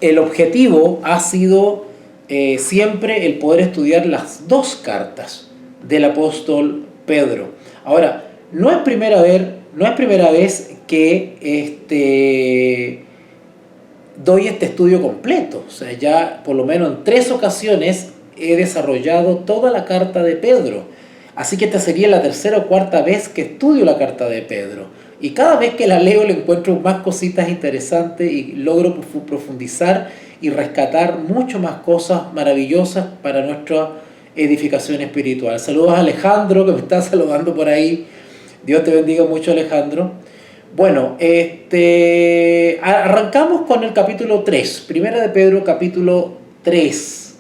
el objetivo ha sido siempre el poder estudiar las dos cartas del apóstol Pedro. Ahora, no es primera vez que doy este estudio completo. O sea, ya por lo menos en 3 ocasiones he desarrollado toda la carta de Pedro. Así que esta sería la 3ª o 4ª vez que estudio la carta de Pedro. Y cada vez que la leo le encuentro más cositas interesantes y logro profundizar y rescatar mucho más cosas maravillosas para nuestra edificación espiritual. Saludos a Alejandro, que me está saludando por ahí. Dios te bendiga mucho, Alejandro. Bueno, arrancamos con el capítulo 3, Primera de Pedro, capítulo 3.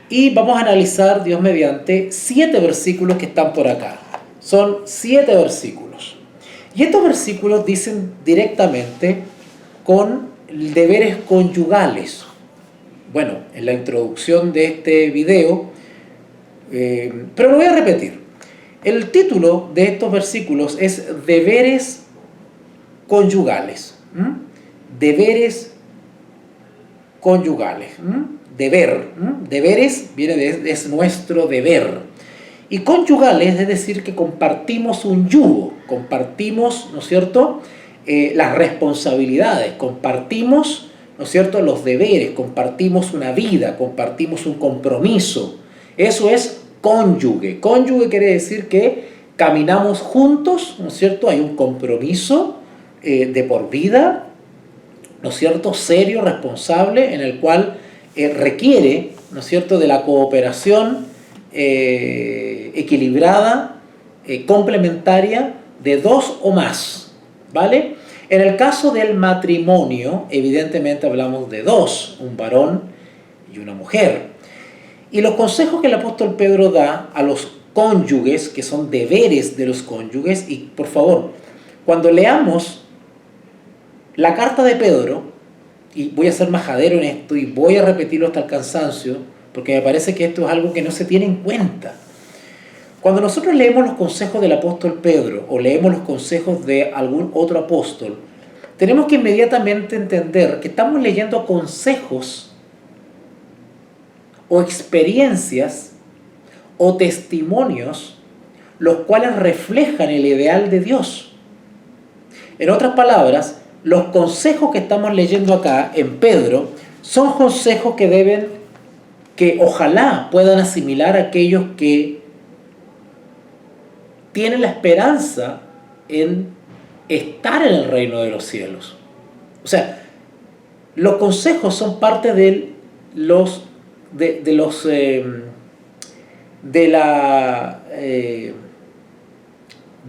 Y vamos a analizar, Dios mediante, 7 versículos que están por acá. Son 7 versículos. Y estos versículos dicen directamente con deberes conyugales. Bueno, en la introducción de este video, pero lo voy a repetir. El título de estos versículos es deberes conyugales. Deberes conyugales. Deber. Deberes viene es nuestro deber. Y conyugales es decir que compartimos un yugo, compartimos, ¿no es cierto?, las responsabilidades, compartimos, ¿no es cierto?, los deberes, compartimos una vida, compartimos un compromiso. Eso es cónyuge. Cónyuge quiere decir que caminamos juntos, ¿no es cierto?, hay un compromiso de por vida, ¿no es cierto?, serio, responsable, en el cual requiere, ¿no es cierto?, de la cooperación equilibrada, complementaria de 2 o más, ¿vale? En el caso del matrimonio, evidentemente hablamos de 2, un varón y una mujer. Y los consejos que el apóstol Pedro da a los cónyuges, que son deberes de los cónyuges, y por favor, cuando leamos la carta de Pedro, y voy a ser majadero en esto y voy a repetirlo hasta el cansancio, porque me parece que esto es algo que no se tiene en cuenta. Cuando nosotros leemos los consejos del apóstol Pedro o leemos los consejos de algún otro apóstol, tenemos que inmediatamente entender que estamos leyendo consejos o experiencias o testimonios los cuales reflejan el ideal de Dios. En otras palabras, los consejos que estamos leyendo acá en Pedro son consejos que ojalá puedan asimilar aquellos que tienen la esperanza en estar en el reino de los cielos. O sea, los consejos son parte de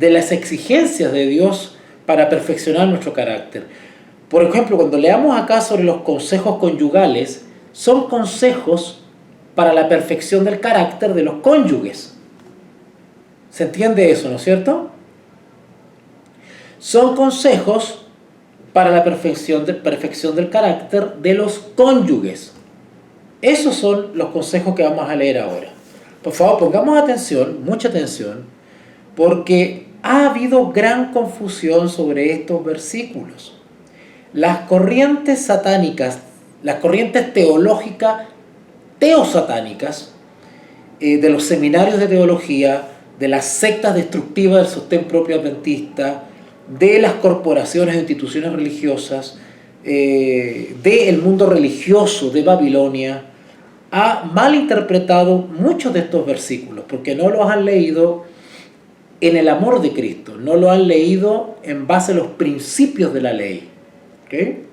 las exigencias de Dios para perfeccionar nuestro carácter. Por ejemplo, cuando leamos acá sobre los consejos conyugales, son consejos para la perfección del carácter de los cónyuges. ¿Se entiende eso, no es cierto? Son consejos para la perfección del carácter de los cónyuges. Esos son los consejos que vamos a leer ahora. Por favor, pongamos atención, mucha atención, porque ha habido gran confusión sobre estos versículos. Las corrientes satánicas, las corrientes teológicas, teosatánicas, de los seminarios de teología, de las sectas destructivas del sostén propio adventista, de las corporaciones e instituciones religiosas, del mundo religioso de Babilonia, ha malinterpretado muchos de estos versículos, porque no los han leído en el amor de Cristo, no lo han leído en base a los principios de la ley. ¿Okay?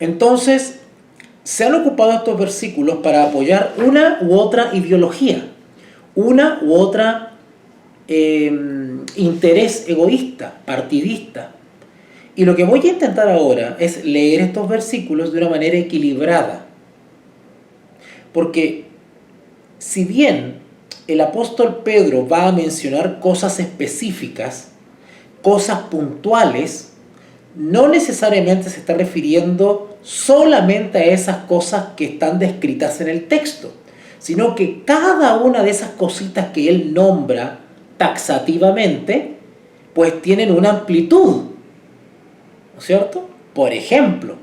Entonces, se han ocupado estos versículos para apoyar una u otra ideología, una u otra interés egoísta, partidista. Y lo que voy a intentar ahora es leer estos versículos de una manera equilibrada. Porque si bien el apóstol Pedro va a mencionar cosas específicas, cosas puntuales, no necesariamente se está refiriendo solamente a esas cosas que están descritas en el texto, sino que cada una de esas cositas que él nombra taxativamente, pues tienen una amplitud, ¿no es cierto? Por ejemplo,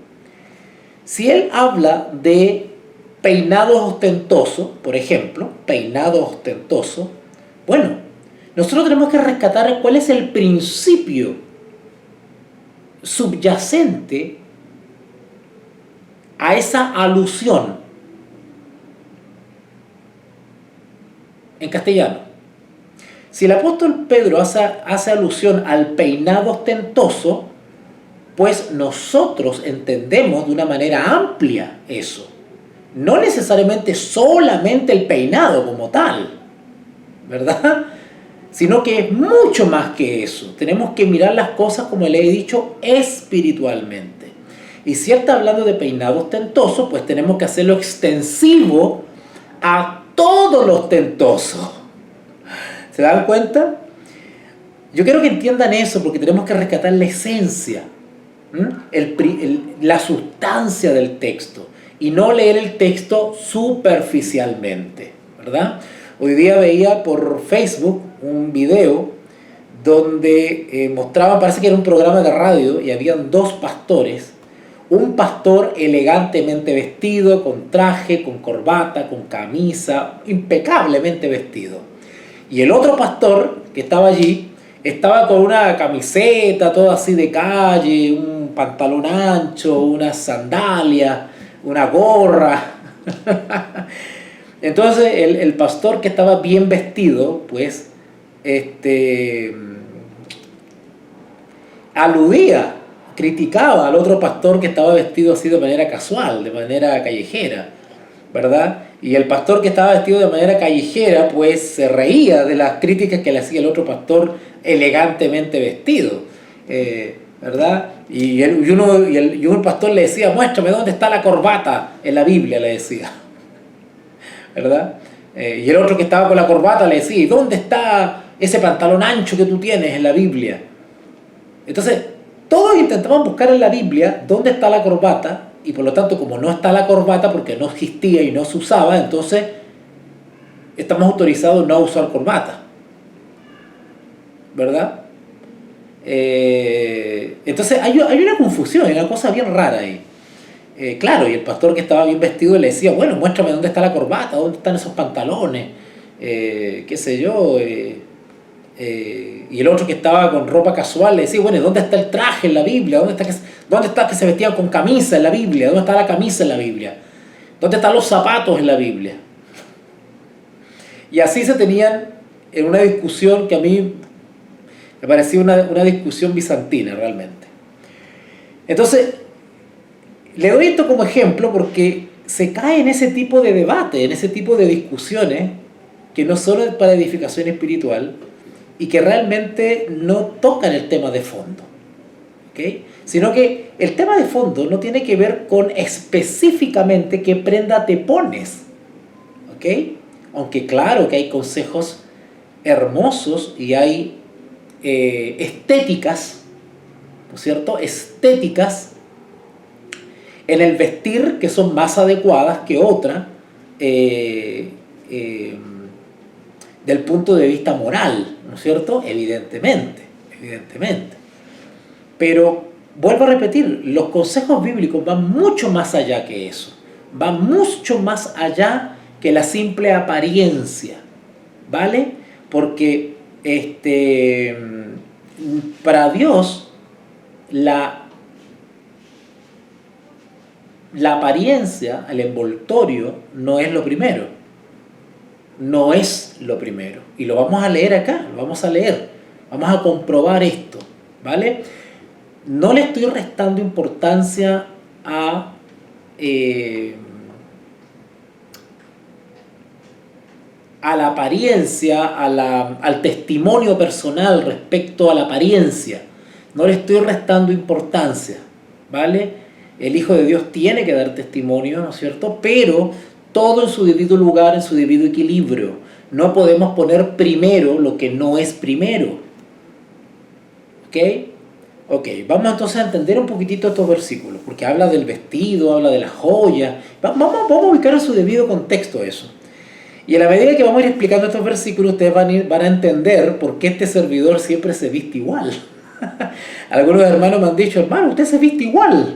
si él habla de peinados ostentosos, por ejemplo, peinado ostentoso, bueno, nosotros tenemos que rescatar cuál es el principio subyacente a esa alusión en castellano. Si el apóstol Pedro hace alusión al peinado ostentoso, pues nosotros entendemos de una manera amplia eso. No necesariamente solamente el peinado como tal, ¿verdad? Sino que es mucho más que eso. Tenemos que mirar las cosas, como le he dicho, espiritualmente. Y si él está hablando de peinado ostentoso, pues tenemos que hacerlo extensivo a todo lo ostentoso. ¿Se dan cuenta? Yo quiero que entiendan eso porque tenemos que rescatar la esencia, la sustancia del texto y no leer el texto superficialmente, ¿verdad? Hoy día veía por Facebook un video donde mostraban, parece que era un programa de radio y habían dos pastores. Un pastor elegantemente vestido, con traje, con corbata, con camisa, impecablemente vestido. Y el otro pastor que estaba allí, estaba con una camiseta, todo así de calle, un pantalón ancho, unas sandalias, una gorra. Entonces el pastor que estaba bien vestido, pues, aludía, criticaba al otro pastor que estaba vestido así de manera casual, de manera callejera, ¿verdad? Y el pastor que estaba vestido de manera callejera, pues se reía de las críticas que le hacía el otro pastor elegantemente vestido, ¿verdad? Y un pastor le decía, muéstrame dónde está la corbata en la Biblia, le decía, ¿verdad? Y el otro que estaba con la corbata le decía, ¿dónde está ese pantalón ancho que tú tienes en la Biblia? Entonces, todos intentaban buscar en la Biblia dónde está la corbata, y por lo tanto, como no está la corbata porque no existía y no se usaba, entonces estamos autorizados no a usar corbata, ¿verdad? Entonces hay una confusión, hay una cosa bien rara ahí. Claro, y el pastor que estaba bien vestido le decía, bueno, muéstrame dónde está la corbata, dónde están esos pantalones, qué sé yo. Y el otro que estaba con ropa casual le decía, bueno, ¿dónde está el traje en la Biblia? ¿Dónde está que se vestían con camisa en la Biblia? ¿Dónde está la camisa en la Biblia? ¿Dónde están los zapatos en la Biblia? Y así se tenían en una discusión que a mí me parecía una discusión bizantina realmente. Entonces, le doy esto como ejemplo porque se cae en ese tipo de debate, en ese tipo de discusiones que no son para edificación espiritual y que realmente no tocan el tema de fondo, ¿okay? Sino que el tema de fondo no tiene que ver con específicamente qué prenda te pones, ¿okay? Aunque claro que hay consejos hermosos y hay estéticas, ¿no es cierto? Estéticas en el vestir que son más adecuadas que otras del punto de vista moral, ¿no es cierto? Evidentemente. Pero vuelvo a repetir, los consejos bíblicos van mucho más allá que eso, van mucho más allá que la simple apariencia, ¿vale? Porque para Dios la apariencia, el envoltorio, no es lo primero. No es lo primero. Y lo vamos a leer acá, lo vamos a leer. Vamos a comprobar esto, ¿vale? No le estoy restando importancia a la apariencia, al testimonio personal respecto a la apariencia. No le estoy restando importancia, ¿vale? El Hijo de Dios tiene que dar testimonio, ¿no es cierto? Pero todo en su debido lugar, en su debido equilibrio. No podemos poner primero lo que no es primero. ¿Ok? Ok, vamos entonces a entender un poquitito estos versículos, porque habla del vestido, habla de las joyas. Vamos a ubicar en su debido contexto eso. Y a la medida que vamos a ir explicando estos versículos, ustedes van a entender por qué este servidor siempre se viste igual. Algunos hermanos me han dicho, hermano, usted se viste igual.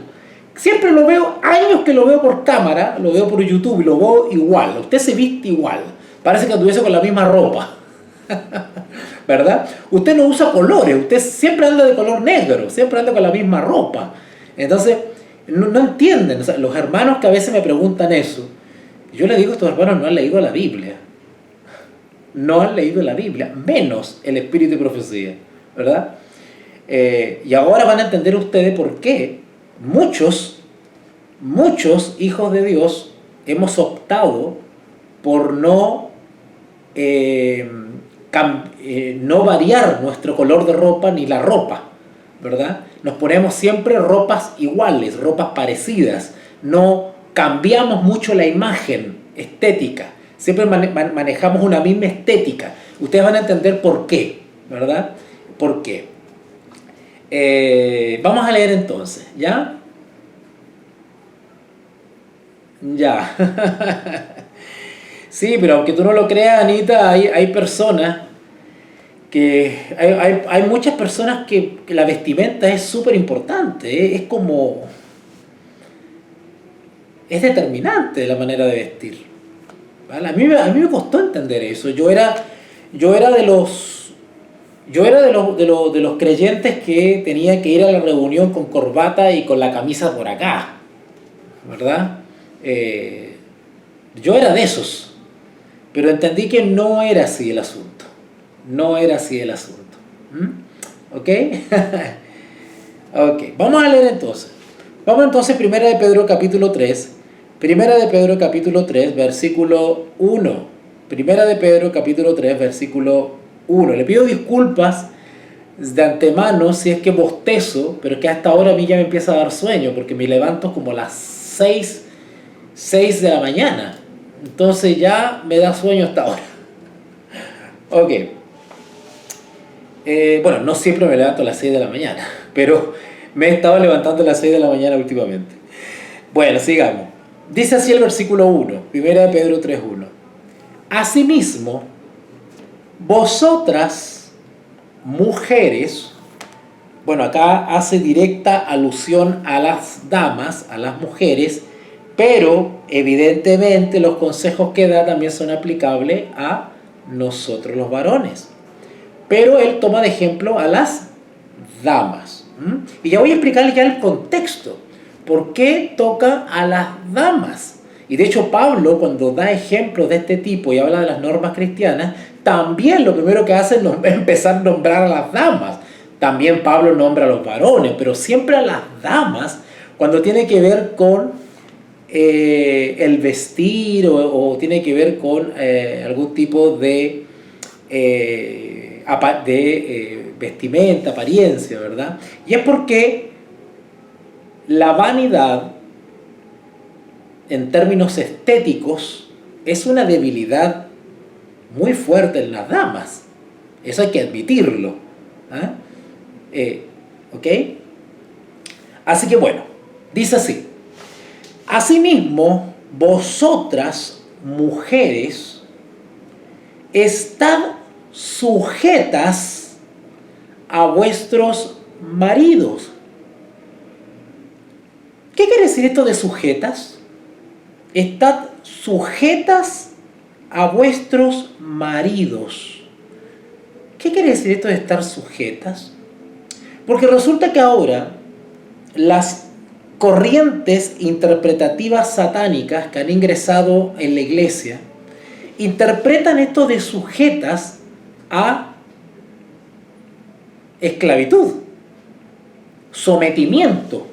Siempre lo veo, años que lo veo por cámara, lo veo por YouTube y lo veo igual. Usted se viste igual. Parece que anduviese con la misma ropa. ¿Verdad? Usted no usa colores, usted siempre anda de color negro, siempre anda con la misma ropa. Entonces, no entienden. O sea, los hermanos que a veces me preguntan eso, yo les digo, estos hermanos no han leído la Biblia. No han leído la Biblia, menos el Espíritu de Profecía, ¿verdad? Y ahora van a entender ustedes por qué muchos hijos de Dios hemos optado por no variar nuestro color de ropa ni la ropa, ¿verdad? Nos ponemos siempre ropas iguales, ropas parecidas, no cambiamos mucho la imagen estética, siempre manejamos una misma estética. Ustedes van a entender por qué, ¿verdad? ¿Por qué? Vamos a leer entonces, ¿ya? Ya. Sí, pero aunque tú no lo creas, Anita, hay personas que... Hay muchas personas que la vestimenta es súper importante, ¿eh? Es como... Es determinante la manera de vestir, ¿vale? A mí me costó entender eso. Yo era de los creyentes que tenía que ir a la reunión con corbata y con la camisa por acá, ¿verdad? Yo era de esos. Pero entendí que no era así el asunto. No era así el asunto. ¿Ok? Ok, vamos a leer entonces. Vamos entonces, Primera de Pedro capítulo 3. Primera de Pedro capítulo 3, versículo 1. Primera de Pedro capítulo 3, versículo 1. Le pido disculpas de antemano si es que bostezo, pero que hasta ahora a mí ya me empieza a dar sueño, porque me levanto como a las 6 de la mañana. Entonces ya me da sueño hasta ahora. Ok. Bueno, no siempre me levanto a las 6 de la mañana, pero me he estado levantando a las 6 de la mañana últimamente. Bueno, sigamos. Dice así el versículo 1, Primera de Pedro 3:1. Asimismo, vosotras, mujeres, bueno, acá hace directa alusión a las damas, a las mujeres, pero evidentemente los consejos que da también son aplicables a nosotros los varones. Pero él toma de ejemplo a las damas. Y ya voy a explicarles ya el contexto. ¿Por qué toca a las damas? Y de hecho Pablo, cuando da ejemplos de este tipo y habla de las normas cristianas, también lo primero que hace es empezar a nombrar a las damas. También Pablo nombra a los varones, pero siempre a las damas cuando tiene que ver con el vestir o tiene que ver con algún tipo de vestimenta, apariencia, ¿verdad? Y es porque la vanidad, en términos estéticos, es una debilidad muy fuerte en las damas. Eso hay que admitirlo. ¿Ok? Así que bueno, dice así. Asimismo, vosotras, mujeres, estad sujetas a vuestros maridos. ¿Qué quiere decir esto de sujetas? Estad sujetas a vuestros maridos. ¿Qué quiere decir esto de estar sujetas? Porque resulta que ahora las corrientes interpretativas satánicas que han ingresado en la iglesia interpretan esto de sujetas a esclavitud, sometimiento,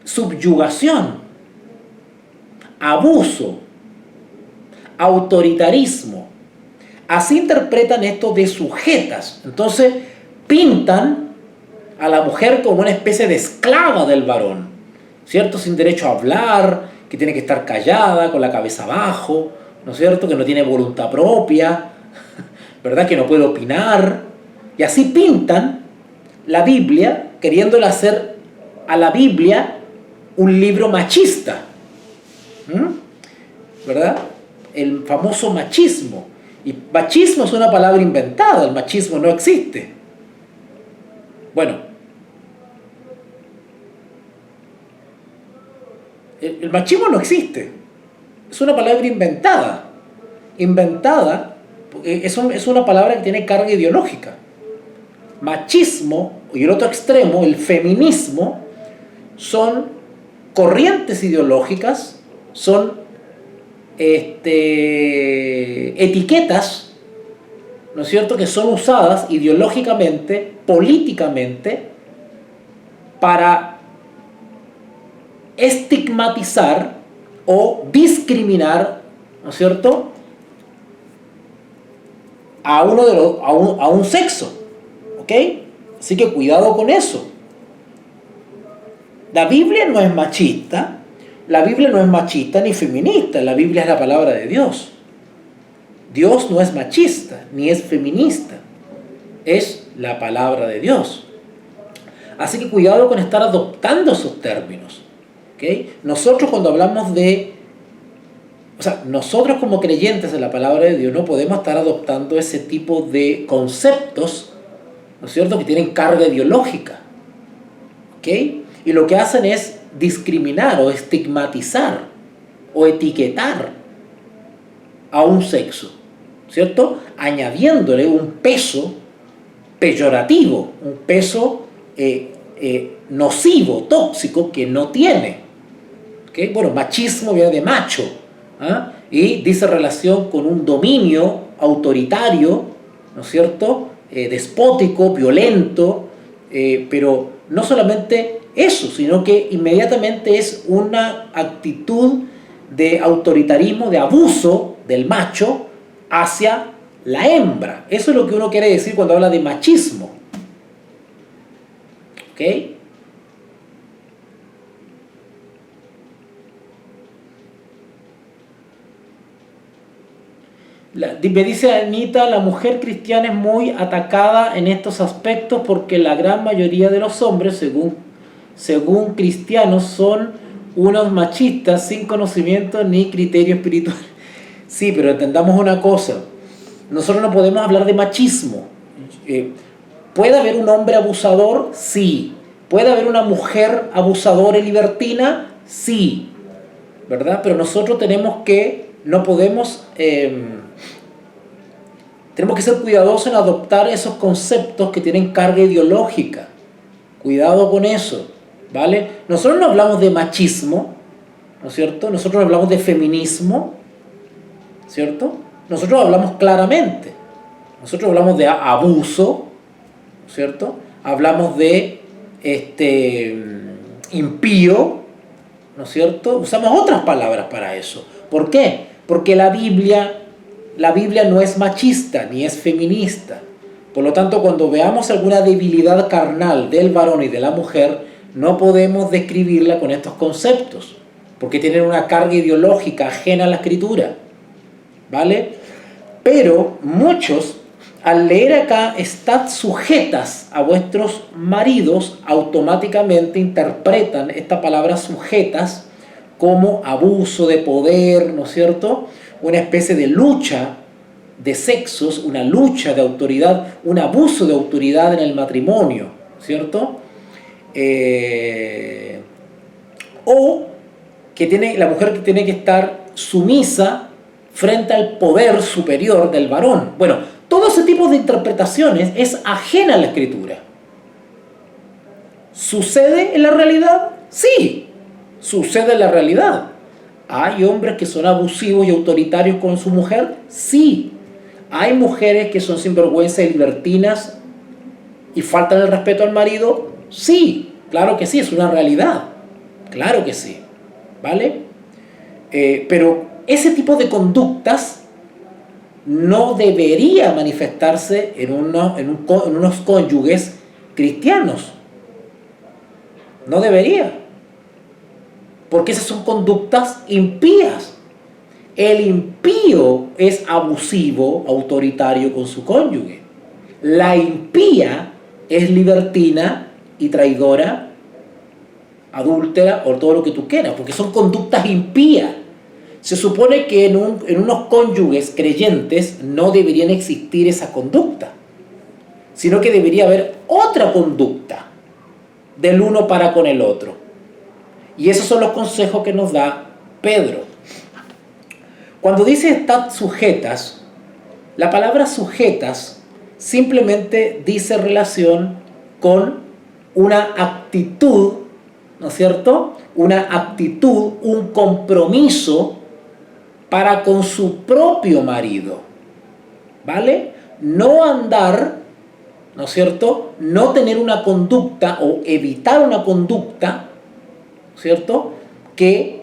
subyugación, abuso, autoritarismo. Así interpretan esto de sujetas. Entonces pintan a la mujer como una especie de esclava del varón, ¿cierto? Sin derecho a hablar, que tiene que estar callada, con la cabeza abajo, ¿no es cierto? Que no tiene voluntad propia, ¿verdad? Que no puede opinar. Y así pintan la Biblia, queriéndola hacer a la Biblia un libro machista, ¿verdad? El famoso machismo. Y machismo es una palabra inventada, el machismo no existe, Bueno, el machismo no existe. Es una palabra inventada. Inventada, es una palabra que tiene carga ideológica. Machismo y el otro extremo, el feminismo, son corrientes ideológicas, son etiquetas, ¿no es cierto?, que son usadas ideológicamente, políticamente, para estigmatizar o discriminar, ¿no es cierto?, a un sexo, ¿ok? Así que cuidado con eso. La Biblia no es machista, la Biblia no es machista ni feminista, la Biblia es la palabra de Dios. Dios no es machista ni es feminista, es la palabra de Dios. Así que cuidado con estar adoptando esos términos, ¿ok? Nosotros cuando hablamos nosotros como creyentes de la palabra de Dios no podemos estar adoptando ese tipo de conceptos, ¿no es cierto?, que tienen carga ideológica, ¿ok? Y lo que hacen es discriminar o estigmatizar o etiquetar a un sexo, ¿cierto?, añadiéndole un peso peyorativo, un peso nocivo, tóxico, que no tiene. ¿Okay? Bueno, machismo viene de macho, ¿ah? Y dice relación con un dominio autoritario, ¿no es cierto?, despótico, violento, pero no solamente eso, sino que inmediatamente es una actitud de autoritarismo, de abuso del macho hacia la hembra. Eso es lo que uno quiere decir cuando habla de machismo. ¿Ok? Me dice Anita, la mujer cristiana es muy atacada en estos aspectos porque la gran mayoría de los hombres, según cristianos, son unos machistas sin conocimiento ni criterio espiritual. Sí, pero entendamos una cosa. Nosotros no podemos hablar de machismo. ¿Puede haber un hombre abusador? Sí. ¿Puede haber una mujer abusadora y libertina? Sí. ¿Verdad? Pero nosotros no podemos... tenemos que ser cuidadosos en adoptar esos conceptos que tienen carga ideológica. Cuidado con eso, ¿vale? Nosotros no hablamos de machismo, ¿no es cierto? Nosotros hablamos de feminismo, ¿cierto? Nosotros hablamos claramente. Nosotros hablamos de abuso, ¿no es cierto? Hablamos de impío, ¿no es cierto? Usamos otras palabras para eso. ¿Por qué? Porque la Biblia no es machista ni es feminista. Por lo tanto, cuando veamos alguna debilidad carnal del varón y de la mujer, no podemos describirla con estos conceptos, porque tienen una carga ideológica ajena a la Escritura, ¿vale? Pero muchos, al leer acá, estad sujetas a vuestros maridos, automáticamente interpretan esta palabra sujetas como abuso de poder, ¿no es cierto?, una especie de lucha de sexos, una lucha de autoridad, un abuso de autoridad en el matrimonio, ¿cierto? O que la mujer que tiene que estar sumisa frente al poder superior del varón. Bueno, todo ese tipo de interpretaciones es ajena a la Escritura. ¿Sucede en la realidad? Sí, sucede en la realidad. ¿Hay hombres que son abusivos y autoritarios con su mujer? Sí. ¿Hay mujeres que son sinvergüenza y libertinas y faltan el respeto al marido? Sí, claro que sí, es una realidad. Claro que sí, ¿vale? Pero ese tipo de conductas no debería manifestarse en unos cónyuges cristianos. No debería. Porque esas son conductas impías. El impío es abusivo, autoritario con su cónyuge. La impía es libertina y traidora, adúltera o todo lo que tú quieras, porque son conductas impías. Se supone que en unos cónyuges creyentes no deberían existir esa conducta. sino que debería haber otra conducta del uno para con el otro. Y esos son los consejos que nos da Pedro. Cuando dice estad sujetas, la palabra sujetas simplemente dice relación con una actitud, ¿no es cierto? Una actitud, un compromiso para con su propio marido, ¿vale? No andar, ¿no es cierto? No tener una conducta o evitar una conducta, ¿cierto?, que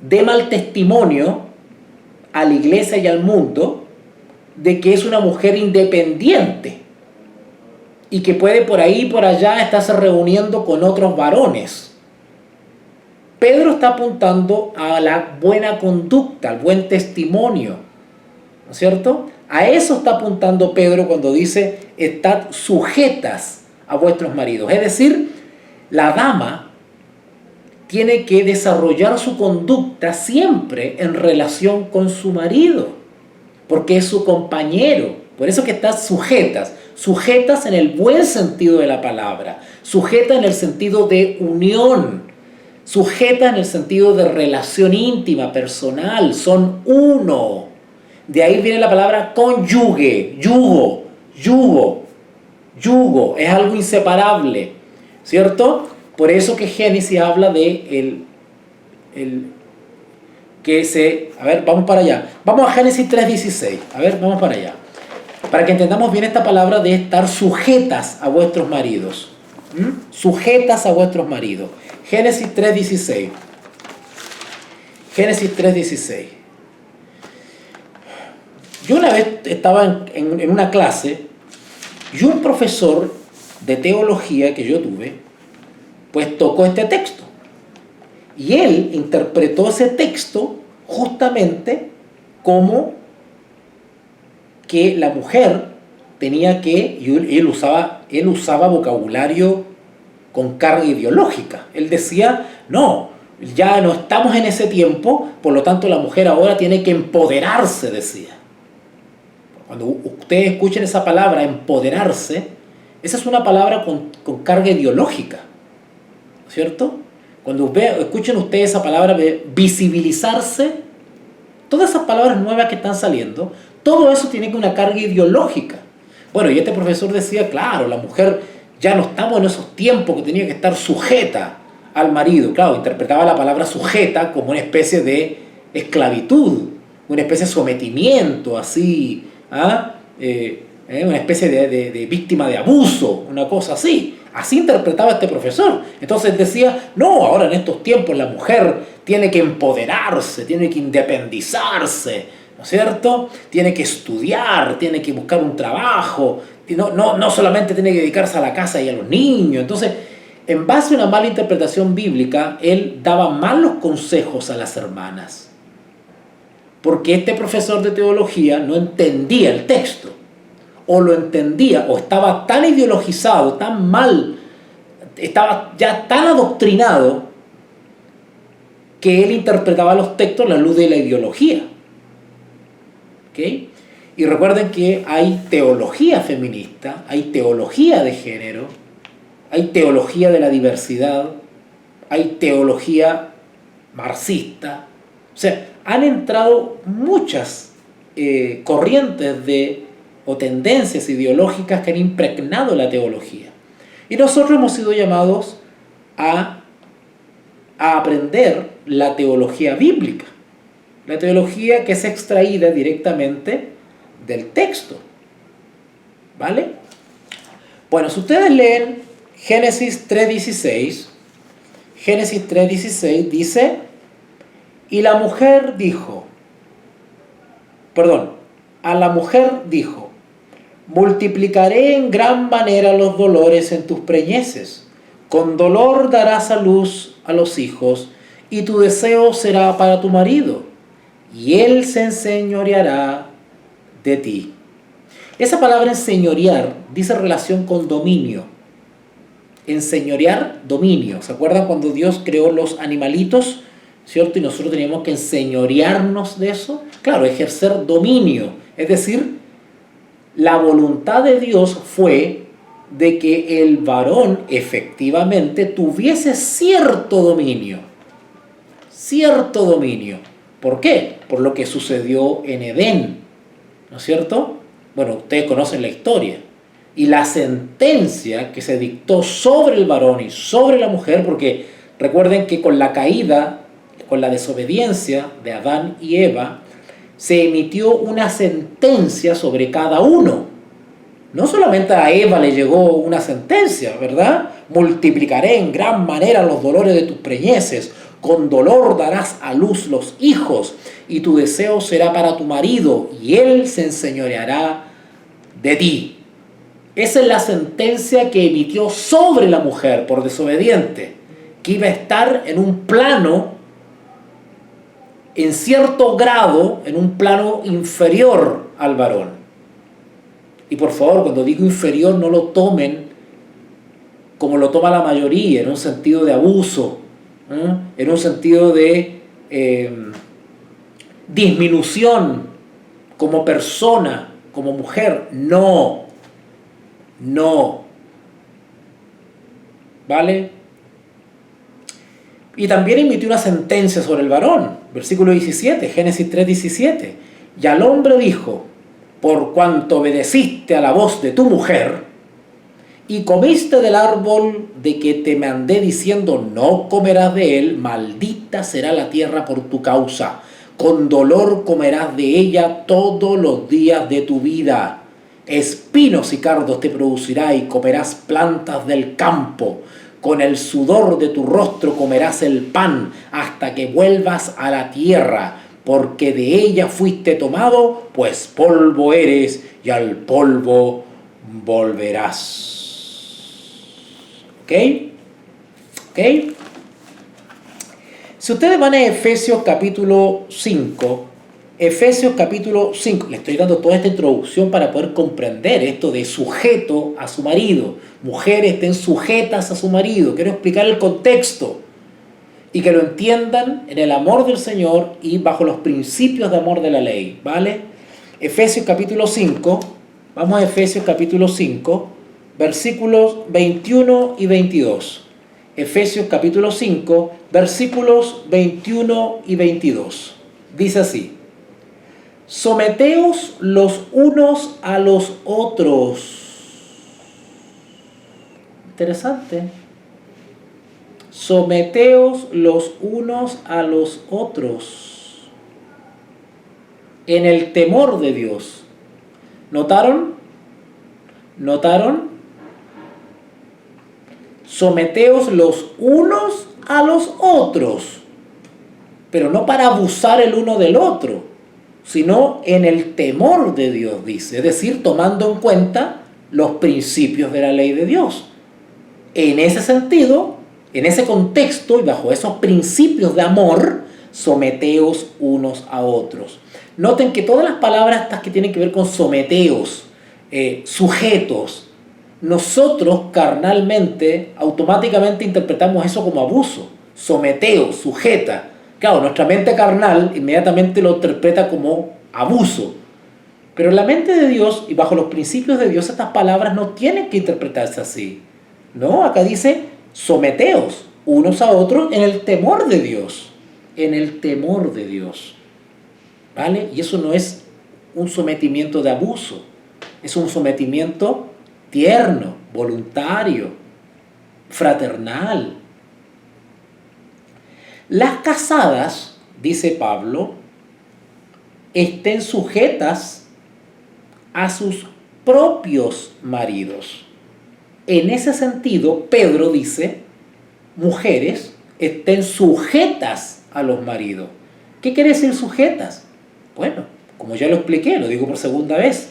dé mal testimonio a la iglesia y al mundo de que es una mujer independiente y que puede por ahí y por allá estarse reuniendo con otros varones. Pedro está apuntando a la buena conducta, al buen testimonio, ¿no es cierto? A eso está apuntando Pedro cuando dice estad sujetas a vuestros maridos. Es decir, la dama tiene que desarrollar su conducta siempre en relación con su marido, porque es su compañero. Por eso que está sujetas. Sujetas en el buen sentido de la palabra. Sujeta en el sentido de unión. Sujeta en el sentido de relación íntima, personal. Son uno. De ahí viene la palabra cónyuge, yugo, yugo, yugo. Es algo inseparable, ¿cierto? Por eso que Génesis habla de a ver, vamos para allá. Vamos a Génesis 3:16. A ver, vamos para allá. Para que entendamos bien esta palabra de estar sujetas a vuestros maridos. Sujetas a vuestros maridos. Génesis 3:16. Génesis 3:16. Yo una vez estaba en una clase y un profesor de teología que yo tuve, pues tocó este texto. Y él interpretó ese texto justamente como que la mujer tenía que, y él usaba vocabulario con carga ideológica. Él decía, no, ya no estamos en ese tiempo, por lo tanto la mujer ahora tiene que empoderarse, decía. Cuando ustedes escuchen esa palabra, empoderarse, esa es una palabra con carga ideológica, ¿cierto? Cuando escuchen ustedes esa palabra de visibilizarse, todas esas palabras nuevas que están saliendo, todo eso tiene una carga ideológica. Bueno, y este profesor decía, claro, la mujer ya no estamos en esos tiempos que tenía que estar sujeta al marido. Claro, interpretaba la palabra sujeta como una especie de esclavitud, una especie de sometimiento, así, una especie de víctima de abuso, una cosa así. Así interpretaba este profesor. Entonces decía, no, ahora en estos tiempos la mujer tiene que empoderarse, tiene que independizarse, ¿no es cierto? Tiene que estudiar, tiene que buscar un trabajo, no solamente tiene que dedicarse a la casa y a los niños. Entonces, en base a una mala interpretación bíblica, él daba malos consejos a las hermanas. Porque este profesor de teología no entendía el texto. O lo entendía, o estaba tan ideologizado, tan mal, estaba ya tan adoctrinado que él interpretaba los textos a la luz de la ideología. ¿Okay? Y recuerden que hay teología feminista, hay teología de género, hay teología de la diversidad, hay teología marxista. O sea, han entrado muchas corrientes o tendencias ideológicas que han impregnado la teología. Y nosotros hemos sido llamados a aprender la teología bíblica, la teología que es extraída directamente del texto. ¿Vale? Bueno, si ustedes leen Génesis 3:16, Génesis 3:16 dice, y la mujer dijo, a la mujer dijo, multiplicaré en gran manera los dolores en tus preñeces, con dolor darás a luz a los hijos, y tu deseo será para tu marido, y él se enseñoreará de ti. Esa palabra enseñorear dice relación con dominio. Enseñorear, dominio. ¿Se acuerdan cuando Dios creó los animalitos? ¿Cierto? Y nosotros teníamos que enseñorearnos de eso. Claro, ejercer dominio. Es decir, La voluntad de Dios fue de que el varón efectivamente tuviese cierto dominio. Cierto dominio. ¿Por qué? Por lo que sucedió en Edén, ¿no es cierto? Bueno, ustedes conocen la historia. Y la sentencia que se dictó sobre el varón y sobre la mujer, porque recuerden que con la caída, con la desobediencia de Adán y Eva, se emitió una sentencia sobre cada uno. No solamente a Eva le llegó una sentencia, ¿verdad? Multiplicaré en gran manera los dolores de tus preñeces, con dolor darás a luz los hijos, y tu deseo será para tu marido, y él se enseñoreará de ti. Esa es la sentencia que emitió sobre la mujer por desobediente, que iba a estar en un plano, en cierto grado, en un plano inferior al varón. Y por favor, cuando digo inferior, no lo tomen como lo toma la mayoría, en un sentido de abuso, en un sentido de disminución como persona, como mujer. No, no. ¿Vale? Y también emitió una sentencia sobre el varón, versículo 17, Génesis 3:17. Y al hombre dijo: por cuanto obedeciste a la voz de tu mujer y comiste del árbol de que te mandé diciendo no comerás de él, maldita será la tierra por tu causa, con dolor comerás de ella todos los días de tu vida, espinos y cardos te producirá y comerás plantas del campo, con el sudor de tu rostro comerás el pan hasta que vuelvas a la tierra, porque de ella fuiste tomado, pues polvo eres y al polvo volverás. ¿Ok? ¿Ok? Si ustedes van a Efesios capítulo 5, Efesios capítulo 5, le estoy dando toda esta introducción para poder comprender esto de sujeto a su marido. Mujeres estén sujetas a su marido. Quiero explicar el contexto y que lo entiendan en el amor del Señor y bajo los principios de amor de la ley, ¿vale? Efesios capítulo 5, vamos a Efesios capítulo 5, versículos 21 y 22. Efesios capítulo 5, versículos 21 y 22. Dice así: someteos los unos a los otros. Interesante. Someteos los unos a los otros en el temor de Dios. ¿Notaron? ¿Notaron? Someteos los unos a los otros, pero no para abusar el uno del otro, sino en el temor de Dios, dice, es decir, tomando en cuenta los principios de la ley de Dios. En ese sentido, en ese contexto y bajo esos principios de amor, someteos unos a otros. Noten que todas las palabras estas que tienen que ver con someteos, sujetos, nosotros carnalmente automáticamente interpretamos eso como abuso. Someteos, sujeta. Claro, nuestra mente carnal inmediatamente lo interpreta como abuso. Pero en la mente de Dios y bajo los principios de Dios, estas palabras no tienen que interpretarse así. No, acá dice someteos unos a otros en el temor de Dios. En el temor de Dios. ¿Vale? Y eso no es un sometimiento de abuso. Es un sometimiento tierno, voluntario, fraternal. Las casadas, dice Pablo, estén sujetas a sus propios maridos. En ese sentido, Pedro dice, mujeres, estén sujetas a los maridos. ¿Qué quiere decir sujetas? Bueno, como ya lo expliqué, lo digo por segunda vez.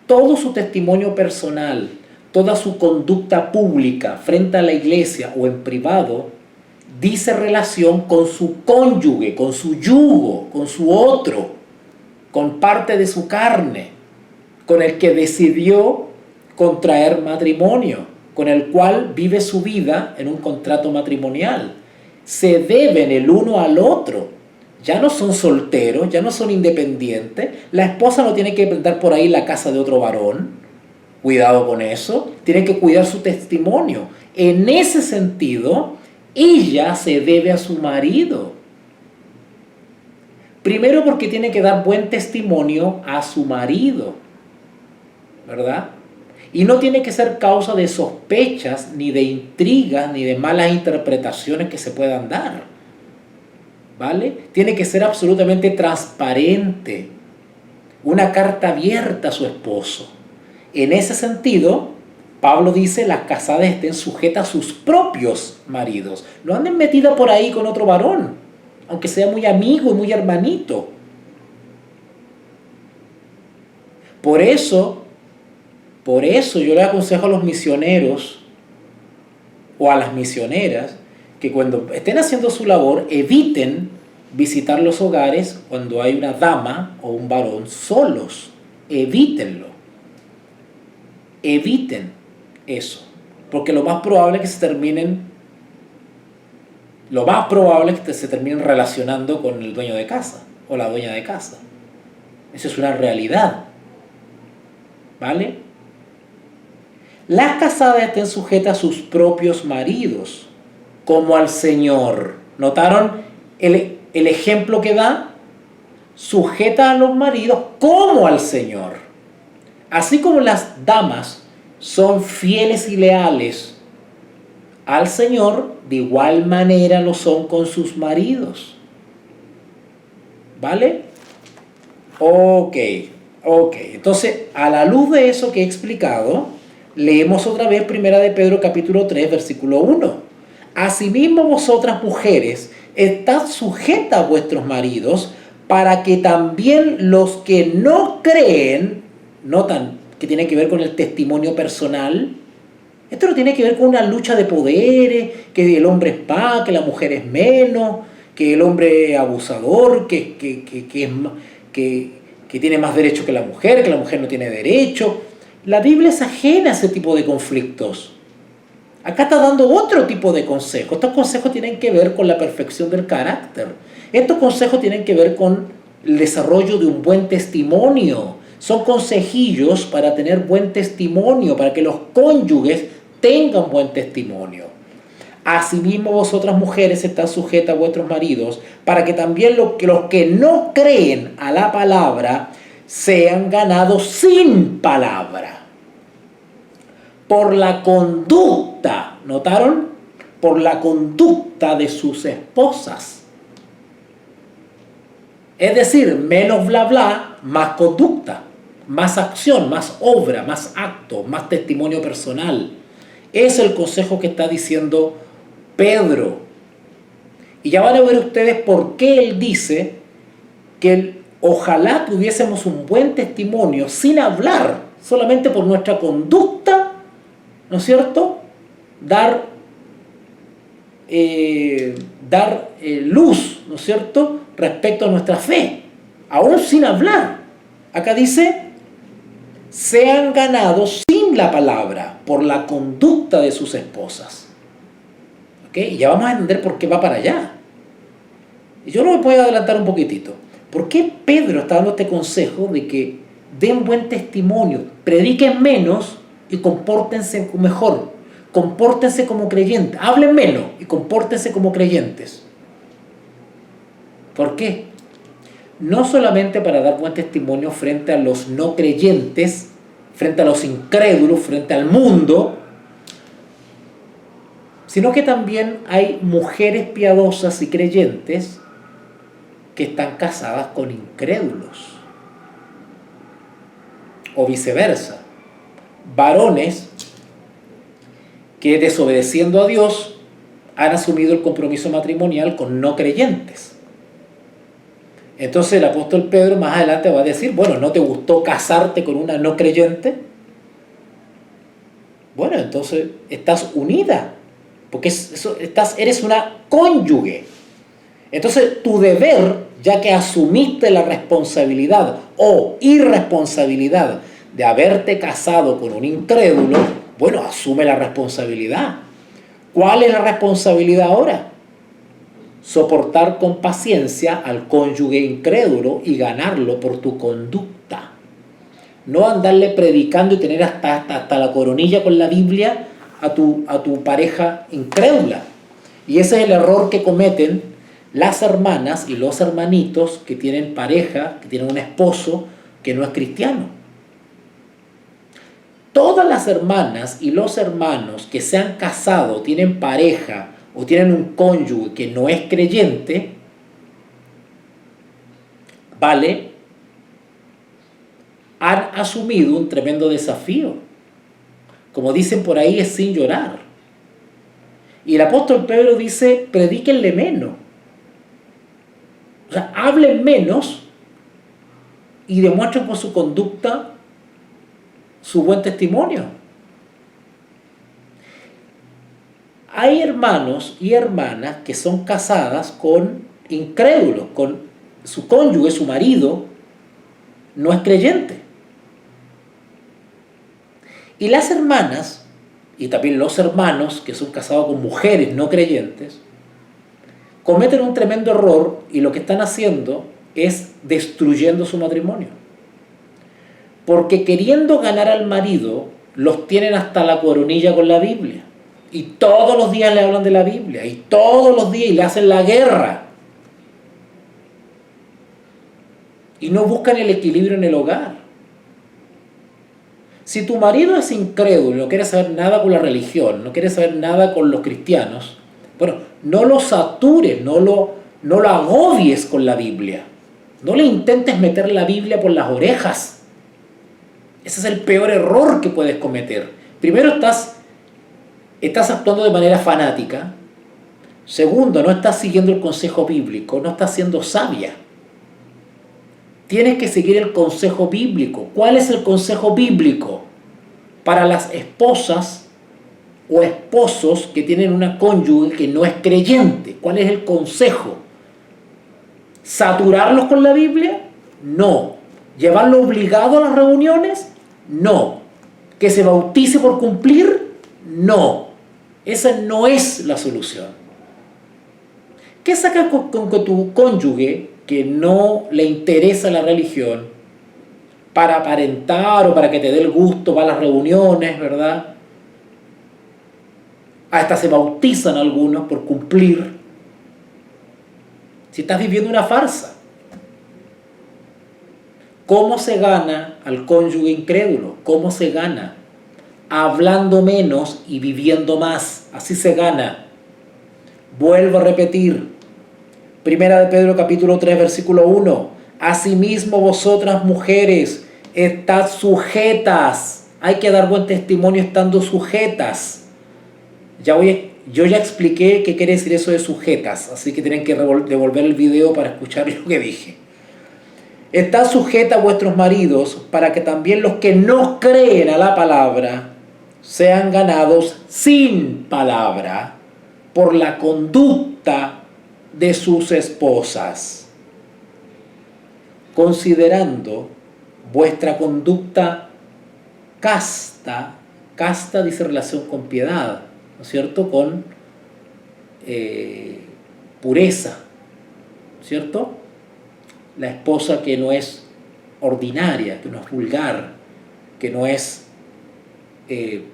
Todo su testimonio personal, toda su conducta pública frente a la iglesia o en privado, dice relación con su cónyuge, con su yugo, con su otro, con parte de su carne, con el que decidió contraer matrimonio, con el cual vive su vida en un contrato matrimonial. Se deben el uno al otro. ya no son solteros, ya no son independientes, la esposa no tiene que andar por ahí en la casa de otro varón, cuidado con eso, tiene que cuidar su testimonio. En ese sentido, ella se debe a su marido. Primero porque tiene que dar buen testimonio a su marido, ¿verdad? Y no tiene que ser causa de sospechas, ni de intrigas, ni de malas interpretaciones que se puedan dar, ¿vale? Tiene que ser absolutamente transparente, una carta abierta a su esposo. En ese sentido, Pablo dice, las casadas estén sujetas a sus propios maridos. No anden metidas por ahí con otro varón, aunque sea muy amigo y muy hermanito. Por eso yo le aconsejo a los misioneros o a las misioneras que cuando estén haciendo su labor eviten visitar los hogares cuando hay una dama o un varón solos. Evítenlo. Eviten eso, porque lo más probable es que se terminen relacionando con el dueño de casa o la dueña de casa. Eso es una realidad, ¿vale? Las casadas estén sujetas a sus propios maridos, como al Señor. ¿Notaron el ejemplo que da? Sujeta a los maridos como al Señor. Así como las damas son fieles y leales al Señor, de igual manera lo son con sus maridos. ¿Vale? Ok. Entonces, a la luz de eso que he explicado, leemos otra vez 1 de Pedro capítulo 3, versículo 1. Asimismo vosotras mujeres, estad sujetas a vuestros maridos, para que también los que no creen, notan que tiene que ver con el testimonio personal. Esto no tiene que ver con una lucha de poderes, que el hombre es más, que la mujer es menos, que el hombre es abusador, que tiene más derecho que la mujer no tiene derecho. La Biblia es ajena a ese tipo de conflictos. Acá está dando otro tipo de consejos. Estos consejos tienen que ver con la perfección del carácter. Estos consejos tienen que ver con el desarrollo de un buen testimonio. Son consejillos para tener buen testimonio, para que los cónyuges tengan buen testimonio. Asimismo vosotras mujeres estad sujetas a vuestros maridos, para que también los que no creen a la palabra sean ganados sin palabra, por la conducta, ¿notaron? Por la conducta de sus esposas. Es decir, menos bla bla, más conducta, más acción, más obra, más acto, más testimonio personal. Es el consejo que está diciendo Pedro. Y ya van a ver ustedes por qué él dice que ojalá tuviésemos un buen testimonio sin hablar, solamente por nuestra conducta, ¿no es cierto? Dar luz, ¿no es cierto?, respecto a nuestra fe, aún sin hablar. Acá dice, sean ganados sin la palabra, por la conducta de sus esposas. ¿Ok? Y ya vamos a entender por qué va para allá. Y yo no me puedo adelantar un poquitito. ¿Por qué Pedro está dando este consejo de que den buen testimonio, prediquen menos y compórtense mejor? Compórtense como creyentes, hablen menos y compórtense como creyentes. ¿Por qué? No solamente para dar buen testimonio frente a los no creyentes, frente a los incrédulos, frente al mundo, sino que también hay mujeres piadosas y creyentes que están casadas con incrédulos. O viceversa. Varones que, desobedeciendo a Dios, han asumido el compromiso matrimonial con no creyentes. Entonces el apóstol Pedro más adelante va a decir, bueno, ¿no te gustó casarte con una no creyente? Bueno, entonces estás unida, porque eres una cónyuge. Entonces tu deber, ya que asumiste la responsabilidad o irresponsabilidad de haberte casado con un incrédulo, bueno, asume la responsabilidad. ¿Cuál es la responsabilidad ahora? soportar con paciencia al cónyuge incrédulo y ganarlo por tu conducta. No andarle predicando y tener hasta la coronilla con la Biblia a tu pareja incrédula. Y ese es el error que cometen las hermanas y los hermanitos que tienen pareja, que tienen un esposo que no es cristiano. Todas las hermanas y los hermanos que se han casado, tienen pareja o tienen un cónyuge que no es creyente, ¿vale?, han asumido un tremendo desafío. Como dicen por ahí, es sin llorar. Y el apóstol Pedro dice, predíquenle menos. O sea, hablen menos y demuestren por su conducta su buen testimonio. Hay hermanos y hermanas que son casadas con incrédulos, con su cónyuge, su marido, no es creyente. Y las hermanas, y también los hermanos que son casados con mujeres no creyentes, cometen un tremendo error y lo que están haciendo es destruyendo su matrimonio. Porque queriendo ganar al marido, los tienen hasta la coronilla con la Biblia. Y todos los días le hablan de la Biblia. Y todos los días le hacen la guerra. Y no buscan el equilibrio en el hogar. Si tu marido es incrédulo, no quiere saber nada con la religión, no quiere saber nada con los cristianos, bueno, no lo satures, no lo agobies con la Biblia. No le intentes meter la Biblia por las orejas. Ese es el peor error que puedes cometer. Primero, estás actuando de manera fanática. Segundo, no estás siguiendo el consejo bíblico, no estás siendo sabia. Tienes que seguir el consejo bíblico. ¿Cuál es el consejo bíblico para las esposas o esposos que tienen una cónyuge que no es creyente? ¿Cuál es el consejo? ¿Saturarlos con la Biblia? No. ¿Llevarlo obligado a las reuniones? No. ¿Que se bautice por cumplir? No. Esa no es la solución. ¿Qué sacas con tu cónyuge que no le interesa la religión para aparentar o para que te dé el gusto para las reuniones, ¿verdad? Hasta se bautizan algunos por cumplir. Si estás viviendo una farsa. ¿Cómo se gana al cónyuge incrédulo? ¿Cómo se gana? Hablando menos y viviendo más. Así se gana. Vuelvo a repetir. Primera de Pedro capítulo 3 versículo 1. Asimismo vosotras mujeres, estad sujetas. Hay que dar buen testimonio estando sujetas. Yo ya expliqué qué quiere decir eso de sujetas, así que tienen que devolver el video para escuchar lo que dije. Estad sujeta a vuestros maridos para que también los que no creen a la palabra sean ganados sin palabra por la conducta de sus esposas, considerando vuestra conducta casta dice relación con piedad, ¿no es cierto?, con pureza, ¿cierto? La esposa que no es ordinaria, que no es vulgar, que no es que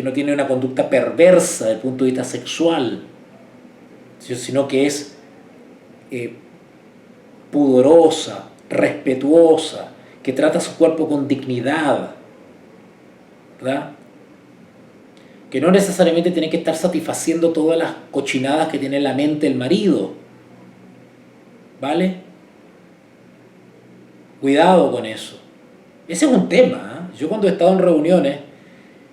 no tiene una conducta perversa desde el punto de vista sexual, sino que es pudorosa, respetuosa, que trata su cuerpo con dignidad, ¿verdad? Que no necesariamente tiene que estar satisfaciendo todas las cochinadas que tiene en la mente el marido, ¿vale? Cuidado con eso. Ese es un tema, ¿eh? Yo cuando he estado en reuniones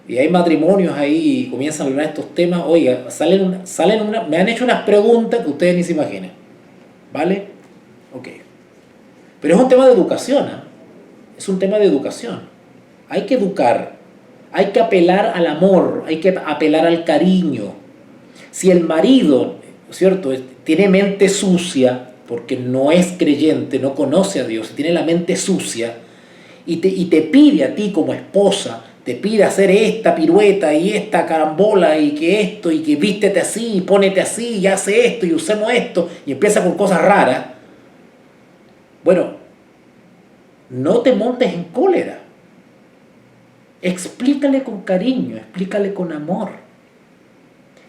y hay matrimonios ahí y comienzan a hablar de estos temas, oiga, me han hecho unas preguntas que ustedes ni se imaginan, ¿vale? Ok. Pero es un tema de educación, ¿eh? Es un tema de educación. Hay que educar, hay que apelar al amor, hay que apelar al cariño. Si el marido, ¿cierto?, tiene mente sucia, porque no es creyente, no conoce a Dios, tiene la mente sucia, y te pide a ti como esposa te pide hacer esta pirueta y esta carambola y que esto y que vístete así y pónete así y hace esto y usemos esto y empieza con cosas raras, bueno, no te montes en cólera. Explícale con cariño, explícale con amor.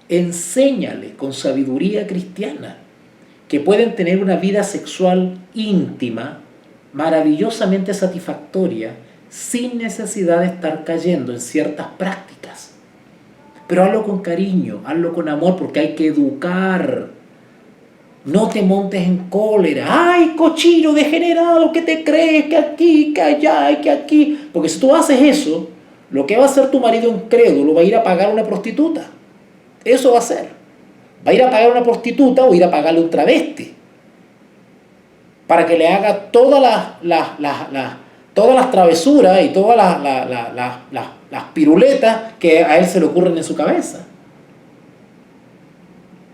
Enséñale con sabiduría cristiana que pueden tener una vida sexual íntima, maravillosamente satisfactoria, sin necesidad de estar cayendo en ciertas prácticas. Pero hazlo con cariño, hazlo con amor, porque hay que educar. No te montes en cólera. ¡Ay, cochino degenerado! ¿Qué te crees? Que aquí, que allá y que aquí. Porque si tú haces eso, lo que va a hacer tu marido incrédulo va a ir a pagar a una prostituta. Eso va a hacer. Va a ir a pagar a una prostituta o ir a pagarle a un travesti. Para que le haga todas las travesuras y todas las piruletas que a él se le ocurren en su cabeza.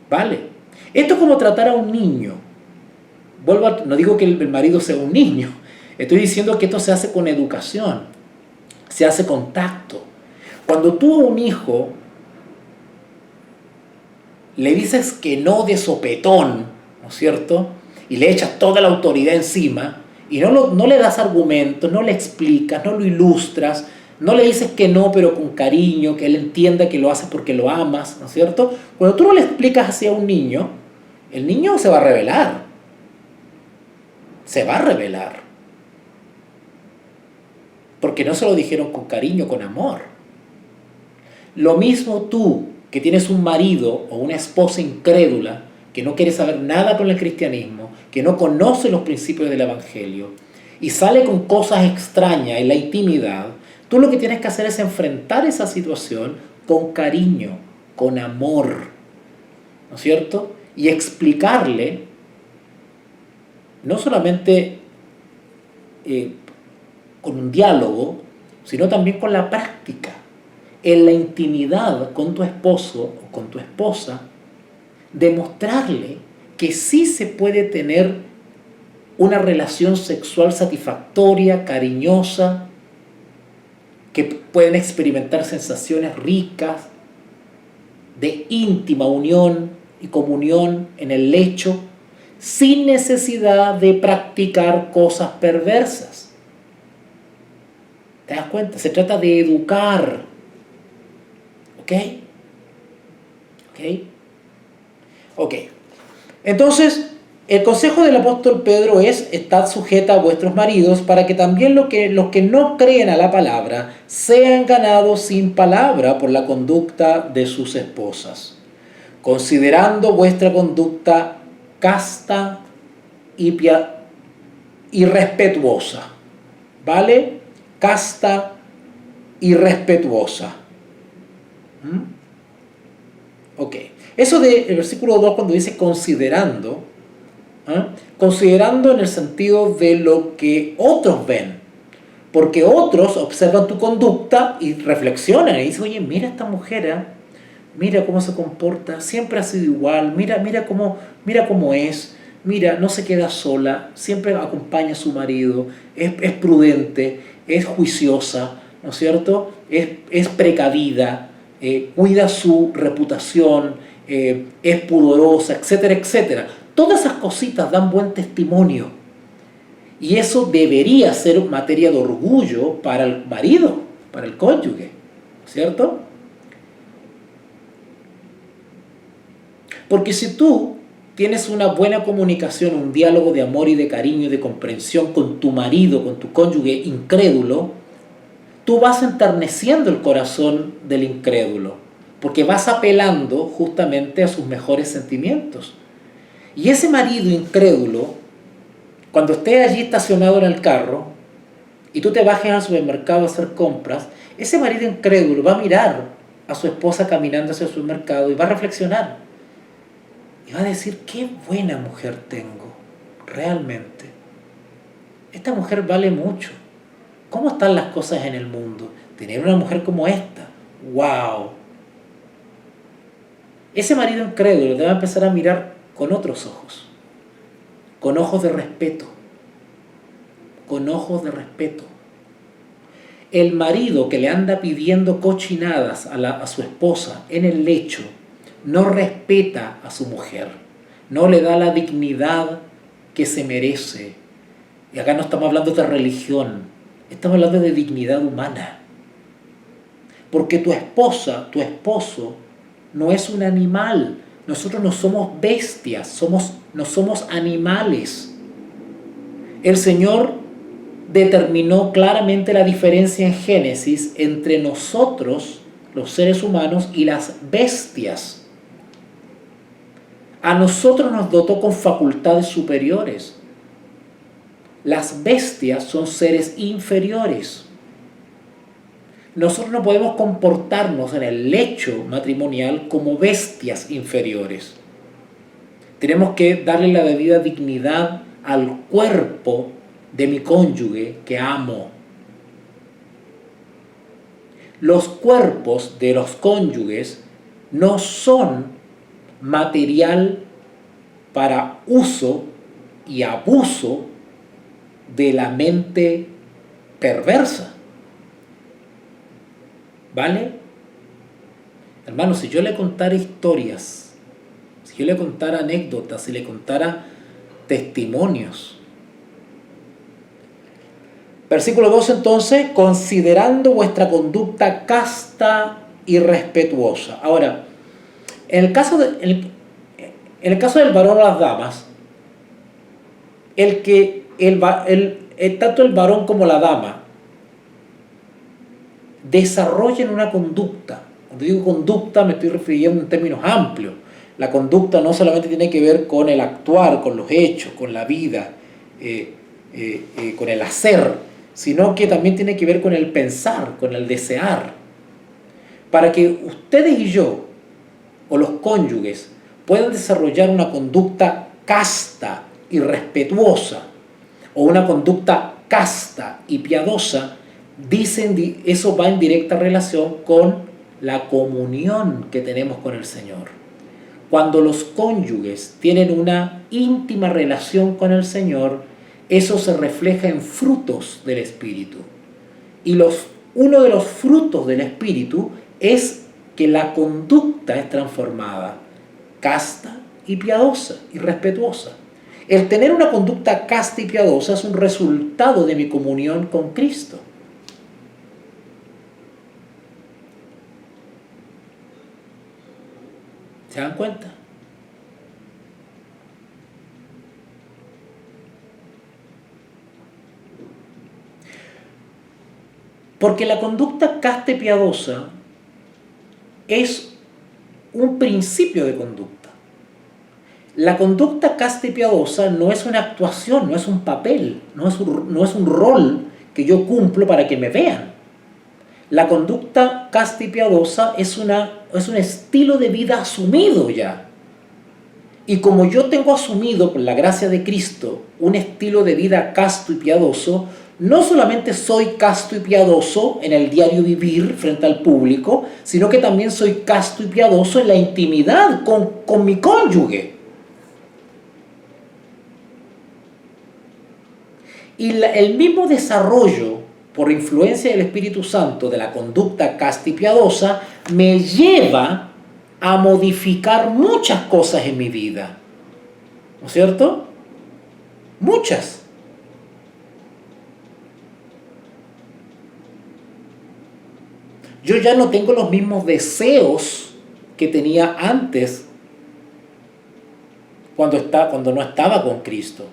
¿Vale? Esto es como tratar a un niño. No digo que el marido sea un niño. Estoy diciendo que esto se hace con educación. Se hace con tacto. Cuando tú a un hijo le dices que no de sopetón, ¿no es cierto? Y le echas toda la autoridad encima y no le das argumentos, no le explicas, no lo ilustras, no le dices que no, pero con cariño, que él entienda que lo haces porque lo amas, ¿no es cierto? Cuando tú no le explicas así a un niño, el niño se va a rebelar. Se va a rebelar. Porque no se lo dijeron con cariño, con amor. Lo mismo tú, que tienes un marido o una esposa incrédula, que no quiere saber nada con el cristianismo, que no conoce los principios del evangelio, y sale con cosas extrañas en la intimidad, tú lo que tienes que hacer es enfrentar esa situación con cariño, con amor, ¿no es cierto? Y explicarle, no solamente con un diálogo, sino también con la práctica, en la intimidad con tu esposo o con tu esposa, demostrarle que sí se puede tener una relación sexual satisfactoria, cariñosa, que pueden experimentar sensaciones ricas de íntima unión y comunión en el lecho, sin necesidad de practicar cosas perversas. ¿Te das cuenta? Se trata de educar. ¿Ok? ¿Ok? Ok. Entonces, el consejo del apóstol Pedro es: estad sujeta a vuestros maridos, para que también los que no creen a la palabra sean ganados sin palabra por la conducta de sus esposas, considerando vuestra conducta casta y respetuosa. ¿Vale? Casta y respetuosa. Ok. Eso del versículo 2, cuando dice considerando, considerando en el sentido de lo que otros ven, porque otros observan tu conducta y reflexionan y dicen: oye, mira esta mujer, mira cómo se comporta, siempre ha sido igual, mira cómo es, mira, no se queda sola, siempre acompaña a su marido, es prudente, es juiciosa, ¿no es cierto? Es precavida, cuida su reputación, es pudorosa, etcétera, etcétera. Todas esas cositas dan buen testimonio. Y eso debería ser materia de orgullo para el marido, para el cónyuge, ¿cierto? Porque si tú tienes una buena comunicación, un diálogo de amor y de cariño y de comprensión con tu marido, con tu cónyuge incrédulo, tú vas enterneciendo el corazón del incrédulo, porque vas apelando justamente a sus mejores sentimientos. Y ese marido incrédulo, cuando esté allí estacionado en el carro y tú te bajes al supermercado a hacer compras, ese marido incrédulo va a mirar a su esposa caminando hacia el supermercado y va a reflexionar. Y va a decir: qué buena mujer tengo, realmente. Esta mujer vale mucho. ¿Cómo están las cosas en el mundo? Tener una mujer como esta, ¡wow! Ese marido incrédulo te va a empezar a mirar con otros ojos, con ojos de respeto, con ojos de respeto. El marido que le anda pidiendo cochinadas a su esposa en el lecho no respeta a su mujer, no le da la dignidad que se merece. Y acá no estamos hablando de religión, estamos hablando de dignidad humana. Porque tu esposa, tu esposo, no es un animal. Nosotros no somos bestias, no somos animales. El Señor determinó claramente la diferencia en Génesis entre nosotros, los seres humanos, y las bestias. A nosotros nos dotó con facultades superiores. Las bestias son seres inferiores. Nosotros no podemos comportarnos en el lecho matrimonial como bestias inferiores. Tenemos que darle la debida dignidad al cuerpo de mi cónyuge que amo. Los cuerpos de los cónyuges no son material para uso y abuso de la mente perversa. ¿Vale? Hermano, si yo le contara historias, si yo le contara anécdotas, si le contara testimonios. Versículo 2 entonces, considerando vuestra conducta casta y respetuosa. Ahora, en el caso del varón o las damas, tanto el varón como la dama desarrollen una conducta. Cuando digo conducta me estoy refiriendo en términos amplios. La conducta no solamente tiene que ver con el actuar, con los hechos, con la vida, con el hacer, sino que también tiene que ver con el pensar, con el desear. Para que ustedes y yo, o los cónyuges, puedan desarrollar una conducta casta y respetuosa, o una conducta casta y piadosa, dicen, eso va en directa relación con la comunión que tenemos con el Señor. Cuando los cónyuges tienen una íntima relación con el Señor, eso se refleja en frutos del Espíritu. Y uno de los frutos del Espíritu es que la conducta es transformada, casta y piadosa y respetuosa. El tener una conducta casta y piadosa es un resultado de mi comunión con Cristo. ¿Se dan cuenta? Porque la conducta casta y piadosa es un principio de conducta. La conducta casta y piadosa no es una actuación, no es un papel, no es un rol que yo cumplo para que me vean. La conducta casta y piadosa es un estilo de vida asumido ya. Y como yo tengo asumido, por la gracia de Cristo, un estilo de vida casto y piadoso, no solamente soy casto y piadoso en el diario vivir frente al público, sino que también soy casto y piadoso en la intimidad con mi cónyuge. Y el mismo desarrollo, por influencia del Espíritu Santo, de la conducta casta y piadosa, me lleva a modificar muchas cosas en mi vida. ¿No es cierto? Muchas. Yo ya no tengo los mismos deseos que tenía antes cuando no estaba con Cristo.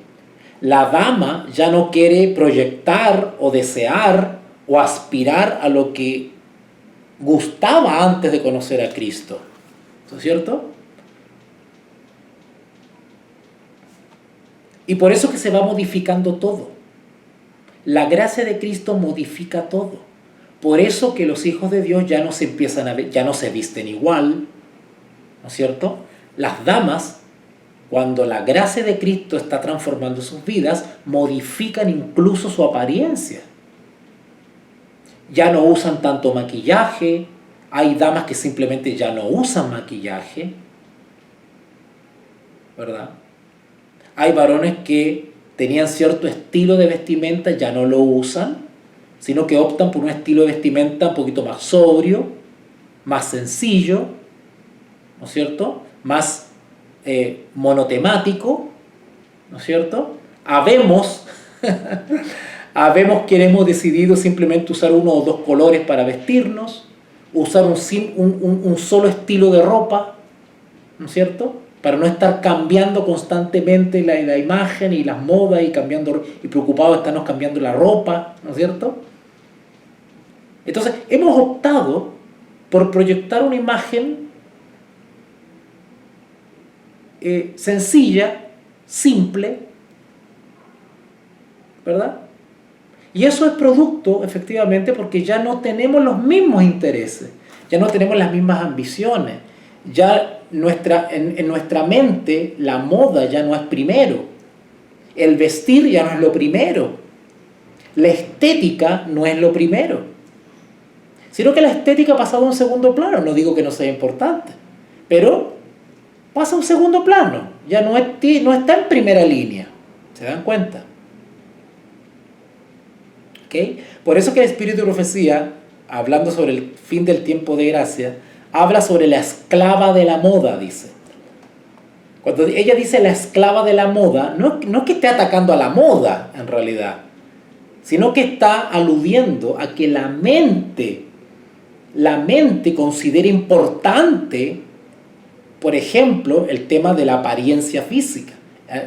La dama ya no quiere proyectar o desear o aspirar a lo que gustaba antes de conocer a Cristo. ¿No es cierto? Y por eso que se va modificando todo. La gracia de Cristo modifica todo. Por eso que los hijos de Dios ya no se empiezan a ver, ya no se visten igual, ¿no es cierto? Las damas, cuando la gracia de Cristo está transformando sus vidas, modifican incluso su apariencia. Ya no usan tanto maquillaje, hay damas que simplemente ya no usan maquillaje, ¿verdad? Hay varones que tenían cierto estilo de vestimenta, ya no lo usan, sino que optan por un estilo de vestimenta un poquito más sobrio, más sencillo, ¿no es cierto? Más monotemático, ¿no es cierto? Habemos quienes hemos decidido simplemente usar uno o dos colores para vestirnos, usar un solo estilo de ropa, ¿no es cierto? Para no estar cambiando constantemente la imagen y las modas y preocupados de estarnos cambiando la ropa, ¿no es cierto? Entonces, hemos optado por proyectar una imagen sencilla, simple, ¿verdad? Y eso es producto, efectivamente, porque ya no tenemos los mismos intereses, ya no tenemos las mismas ambiciones, ya en nuestra mente la moda ya no es primero, el vestir ya no es lo primero, la estética no es lo primero, sino que la estética ha pasado a un segundo plano. No digo que no sea importante, pero pasa a un segundo plano, ya no está en primera línea. ¿Se dan cuenta? ¿Okay? Por eso que el Espíritu de Profecía, hablando sobre el fin del tiempo de gracia, habla sobre la esclava de la moda, dice. Cuando ella dice la esclava de la moda, no es que esté atacando a la moda, en realidad, sino que está aludiendo a que la mente considera importante, por ejemplo, el tema de la apariencia física,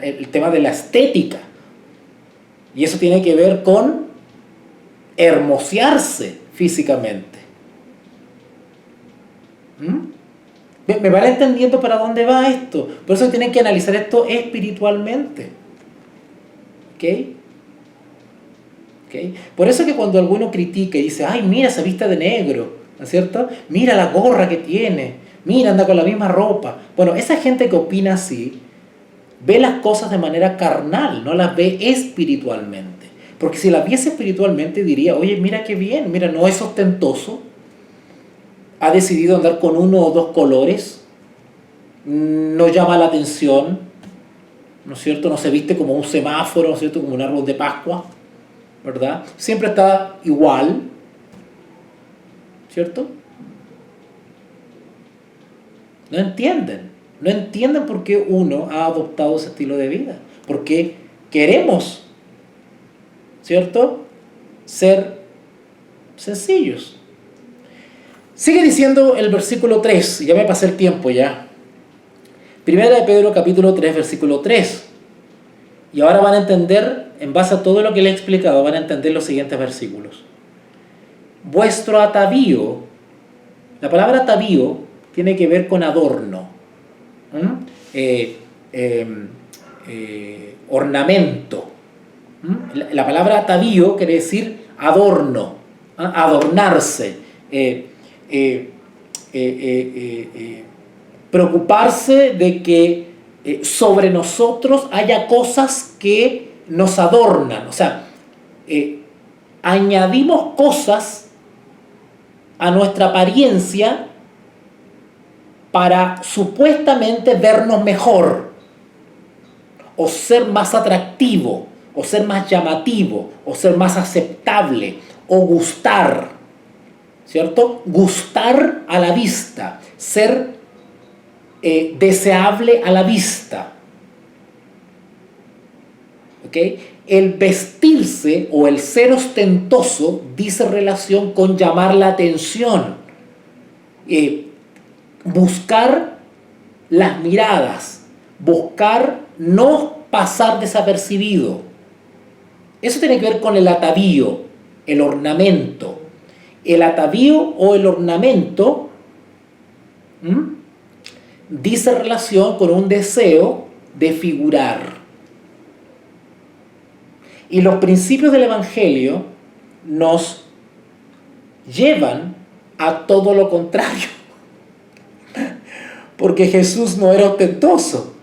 el tema de la estética. Y eso tiene que ver con hermosearse físicamente. ¿Me van entendiendo para dónde va esto? Por eso tienen que analizar esto espiritualmente. ¿Ok? Por eso que cuando alguno critica y dice, ay, mira, se viste de negro, ¿no es cierto? Mira la gorra que tiene, mira, anda con la misma ropa. Bueno, esa gente que opina así, ve las cosas de manera carnal, no las ve espiritualmente. Porque si las viese espiritualmente diría, oye, mira qué bien, mira, no es ostentoso, ha decidido andar con uno o dos colores, no llama la atención, ¿no es cierto? No se viste como un semáforo, ¿no es cierto? Como un árbol de Pascua, ¿verdad? Siempre está igual, ¿cierto? No entienden por qué uno ha adoptado ese estilo de vida, porque queremos, ¿cierto?, ser sencillos. Sigue diciendo el versículo 3, ya me pasé el tiempo ya. Primera de Pedro capítulo 3, versículo 3. Y ahora van a entender, en base a todo lo que les he explicado, van a entender los siguientes versículos. Vuestro atavío, la palabra atavío tiene que ver con adorno, ornamento. La palabra atavío quiere decir adorno, adornarse, preocuparse de que sobre nosotros haya cosas que nos adornan. O sea, añadimos cosas a nuestra apariencia para supuestamente vernos mejor, o ser más atractivo, o ser más llamativo, o ser más aceptable, o gustar, ¿cierto? Gustar a la vista, ser deseable a la vista. ¿Ok? El vestirse o el ser ostentoso dice relación con llamar la atención, buscar las miradas, buscar no pasar desapercibido. Eso tiene que ver con el atavío, el ornamento. El atavío o el ornamento dice relación con un deseo de figurar. Y los principios del Evangelio nos llevan a todo lo contrario. Porque Jesús no era ostentoso.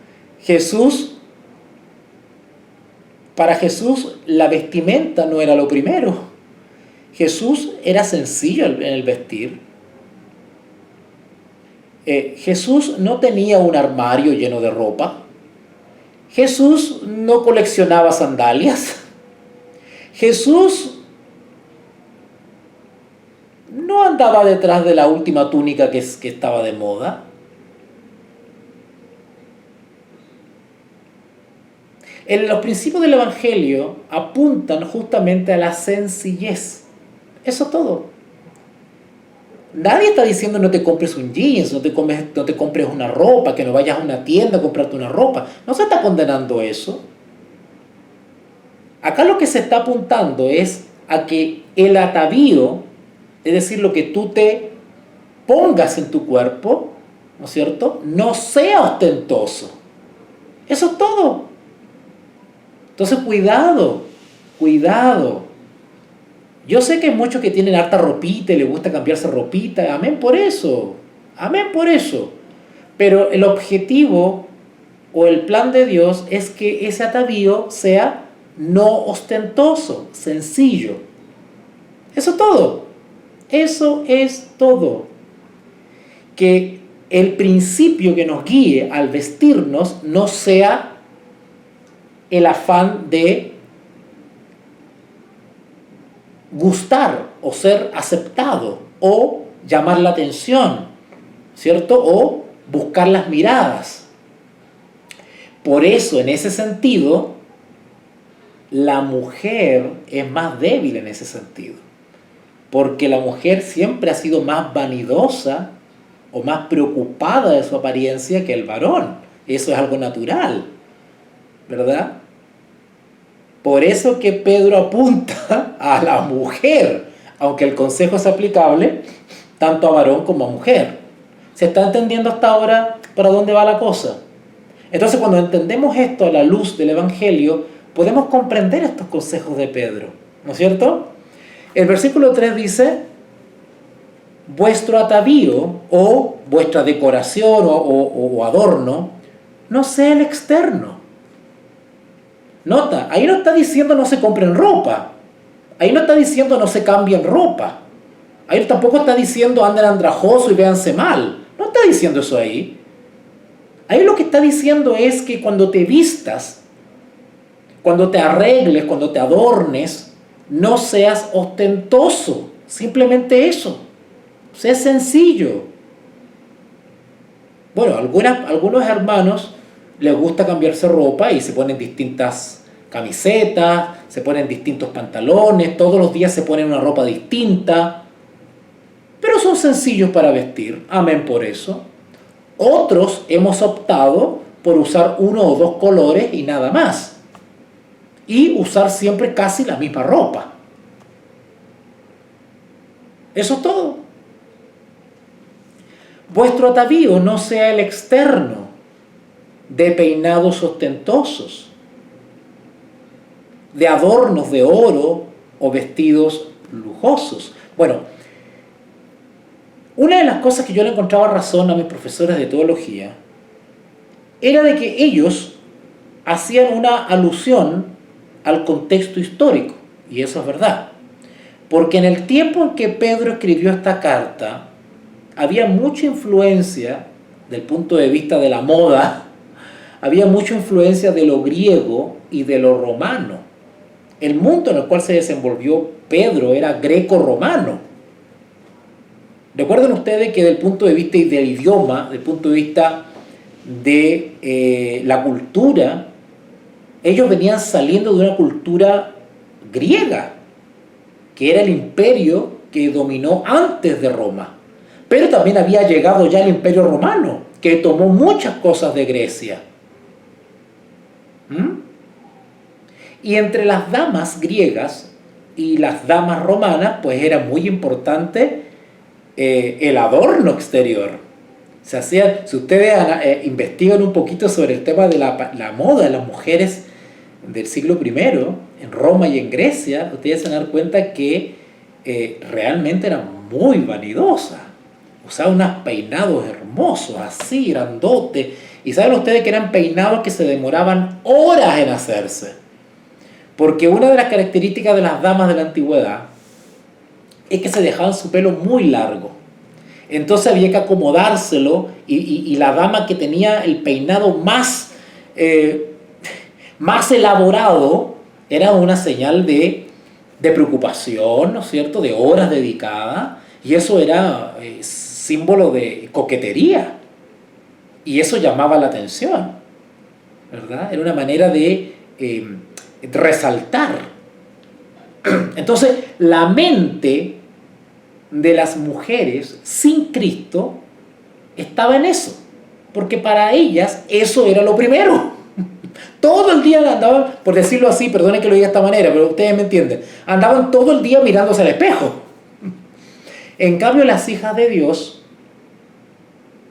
Para Jesús la vestimenta no era lo primero. Jesús era sencillo en el vestir. Jesús no tenía un armario lleno de ropa. Jesús no coleccionaba sandalias. Jesús estaba detrás de la última túnica que estaba de moda? Los principios del Evangelio apuntan justamente a la sencillez. Eso es todo. Nadie está diciendo no te compres un jeans, no te compres una ropa, que no vayas a una tienda a comprarte una ropa. No se está condenando eso. Acá lo que se está apuntando es a que el atavío, es decir, lo que tú te pongas en tu cuerpo, ¿no es cierto?, no sea ostentoso. Eso es todo. Entonces, cuidado. Yo sé que hay muchos que tienen harta ropita y les gusta cambiarse ropita. Amén por eso. Pero el objetivo o el plan de Dios es que ese atavío sea no ostentoso, sencillo. Eso es todo. Que el principio que nos guíe al vestirnos no sea el afán de gustar o ser aceptado o llamar la atención, ¿cierto? O buscar las miradas. Por eso, en ese sentido, la mujer es más débil en ese sentido. Porque la mujer siempre ha sido más vanidosa o más preocupada de su apariencia que el varón. Eso es algo natural, ¿verdad? Por eso que Pedro apunta a la mujer, aunque el consejo es aplicable tanto a varón como a mujer. ¿Se está entendiendo hasta ahora para dónde va la cosa? Entonces, cuando entendemos esto a la luz del Evangelio, podemos comprender estos consejos de Pedro, ¿no es cierto? El versículo 3 dice: vuestro atavío o vuestra decoración o adorno no sea el externo. Nota, ahí no está diciendo no se compren ropa. Ahí no está diciendo no se cambien ropa. Ahí tampoco está diciendo anden andrajosos y véanse mal. No está diciendo eso ahí. Ahí lo que está diciendo es que cuando te vistas, cuando te arregles, cuando te adornes, no seas ostentoso. Simplemente eso. Sé sencillo. Bueno, algunos hermanos les gusta cambiarse ropa y se ponen distintas camisetas, se ponen distintos pantalones, todos los días se ponen una ropa distinta, pero son sencillos para vestir, amén por eso. Otros hemos optado por usar uno o dos colores y nada más, y usar siempre casi la misma ropa. Eso es todo. Vuestro atavío no sea el externo, de peinados ostentosos, de adornos de oro o vestidos lujosos. Bueno, una de las cosas que yo le encontraba razón a mis profesores de teología era de que ellos hacían una alusión al contexto histórico, y eso es verdad, porque en el tiempo en que Pedro escribió esta carta había mucha influencia del punto de vista de la moda. Había mucha influencia de lo griego y de lo romano. El mundo en el cual se desenvolvió Pedro era greco-romano. Recuerden ustedes que desde el punto de vista del idioma, desde el punto de vista de la cultura, ellos venían saliendo de una cultura griega, que era el imperio que dominó antes de Roma. Pero también había llegado ya el imperio romano, que tomó muchas cosas de Grecia. Y entre las damas griegas y las damas romanas, pues era muy importante el adorno exterior. Se hacía, si ustedes investigan un poquito sobre el tema de la moda de las mujeres del siglo I, en Roma y en Grecia, ustedes se van a dar cuenta que realmente eran muy vanidosas. Usaban unos peinados hermosos, así, grandotes. Y saben ustedes que eran peinados que se demoraban horas en hacerse. Porque una de las características de las damas de la antigüedad es que se dejaban su pelo muy largo. Entonces había que acomodárselo y la dama que tenía el peinado más elaborado era una señal de preocupación, ¿no es cierto?, de horas dedicadas. Y eso era símbolo de coquetería. Y eso llamaba la atención, ¿verdad? Era una manera de resaltar. Entonces, la mente de las mujeres sin Cristo estaba en eso, porque para ellas eso era lo primero. Todo el día andaban, por decirlo así, perdone que lo diga de esta manera, pero ustedes me entienden, andaban todo el día mirándose al espejo. En cambio, las hijas de Dios,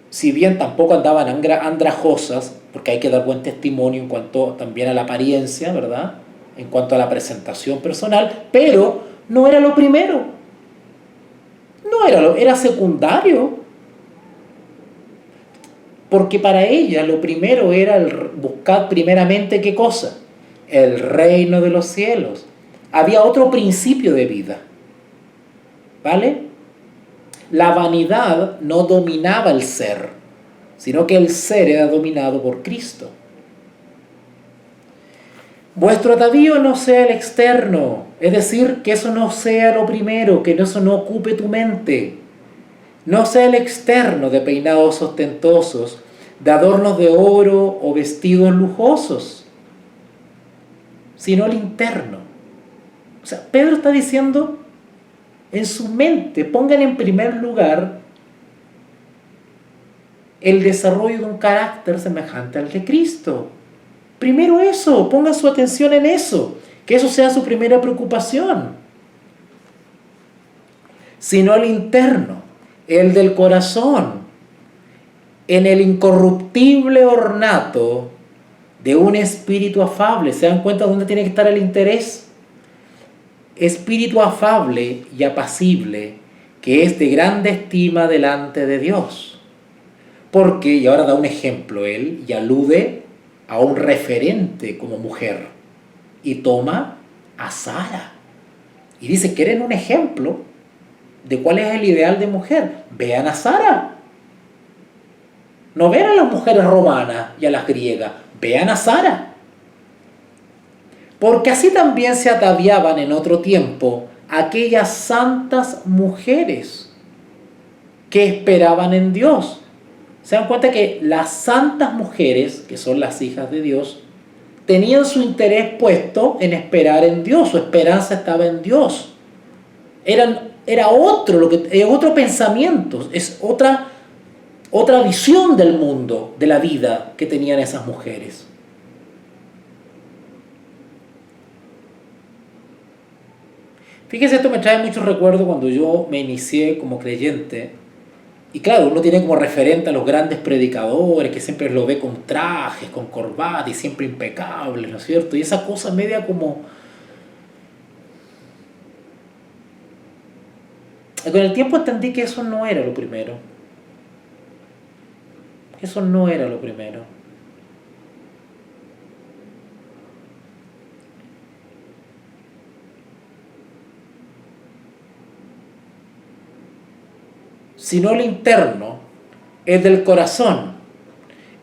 si bien tampoco andaban andrajosas, porque hay que dar buen testimonio en cuanto también a la apariencia, ¿verdad? En cuanto a la presentación personal, pero no era lo primero. No era secundario. Porque para ella lo primero era buscar primeramente ¿qué cosa? El reino de los cielos. Había otro principio de vida. ¿Vale? La vanidad no dominaba el ser, sino que el ser era dominado por Cristo. Vuestro atavío no sea el externo, es decir, que eso no sea lo primero, que eso no ocupe tu mente. No sea el externo de peinados ostentosos, de adornos de oro o vestidos lujosos, sino el interno. O sea, Pedro está diciendo, en su mente, pongan en primer lugar el desarrollo de un carácter semejante al de Cristo. Primero eso, pongan su atención en eso, que eso sea su primera preocupación. Sino el interno, el del corazón, en el incorruptible ornato de un espíritu afable. ¿Se dan cuenta dónde tiene que estar el interés? Espíritu afable y apacible, que es de grande estima delante de Dios. Porque, y ahora da un ejemplo él, y alude a un referente como mujer, y toma a Sara. Y dice, ¿quieren un ejemplo de cuál es el ideal de mujer? Vean a Sara. No vean a las mujeres romanas y a las griegas, vean a Sara. Porque así también se ataviaban en otro tiempo aquellas santas mujeres que esperaban en Dios. Se dan cuenta que las santas mujeres, que son las hijas de Dios, tenían su interés puesto en esperar en Dios, su esperanza estaba en Dios. Era otro pensamiento, es otra visión del mundo, de la vida que tenían esas mujeres. Fíjese, esto me trae muchos recuerdos cuando yo me inicié como creyente. Y claro, uno tiene como referente a los grandes predicadores, que siempre lo ve con trajes, con corbata y siempre impecables, ¿no es cierto? Y esa cosa media como... Y con el tiempo entendí que eso no era lo primero. Eso no era lo primero. Sino el interno, es del corazón,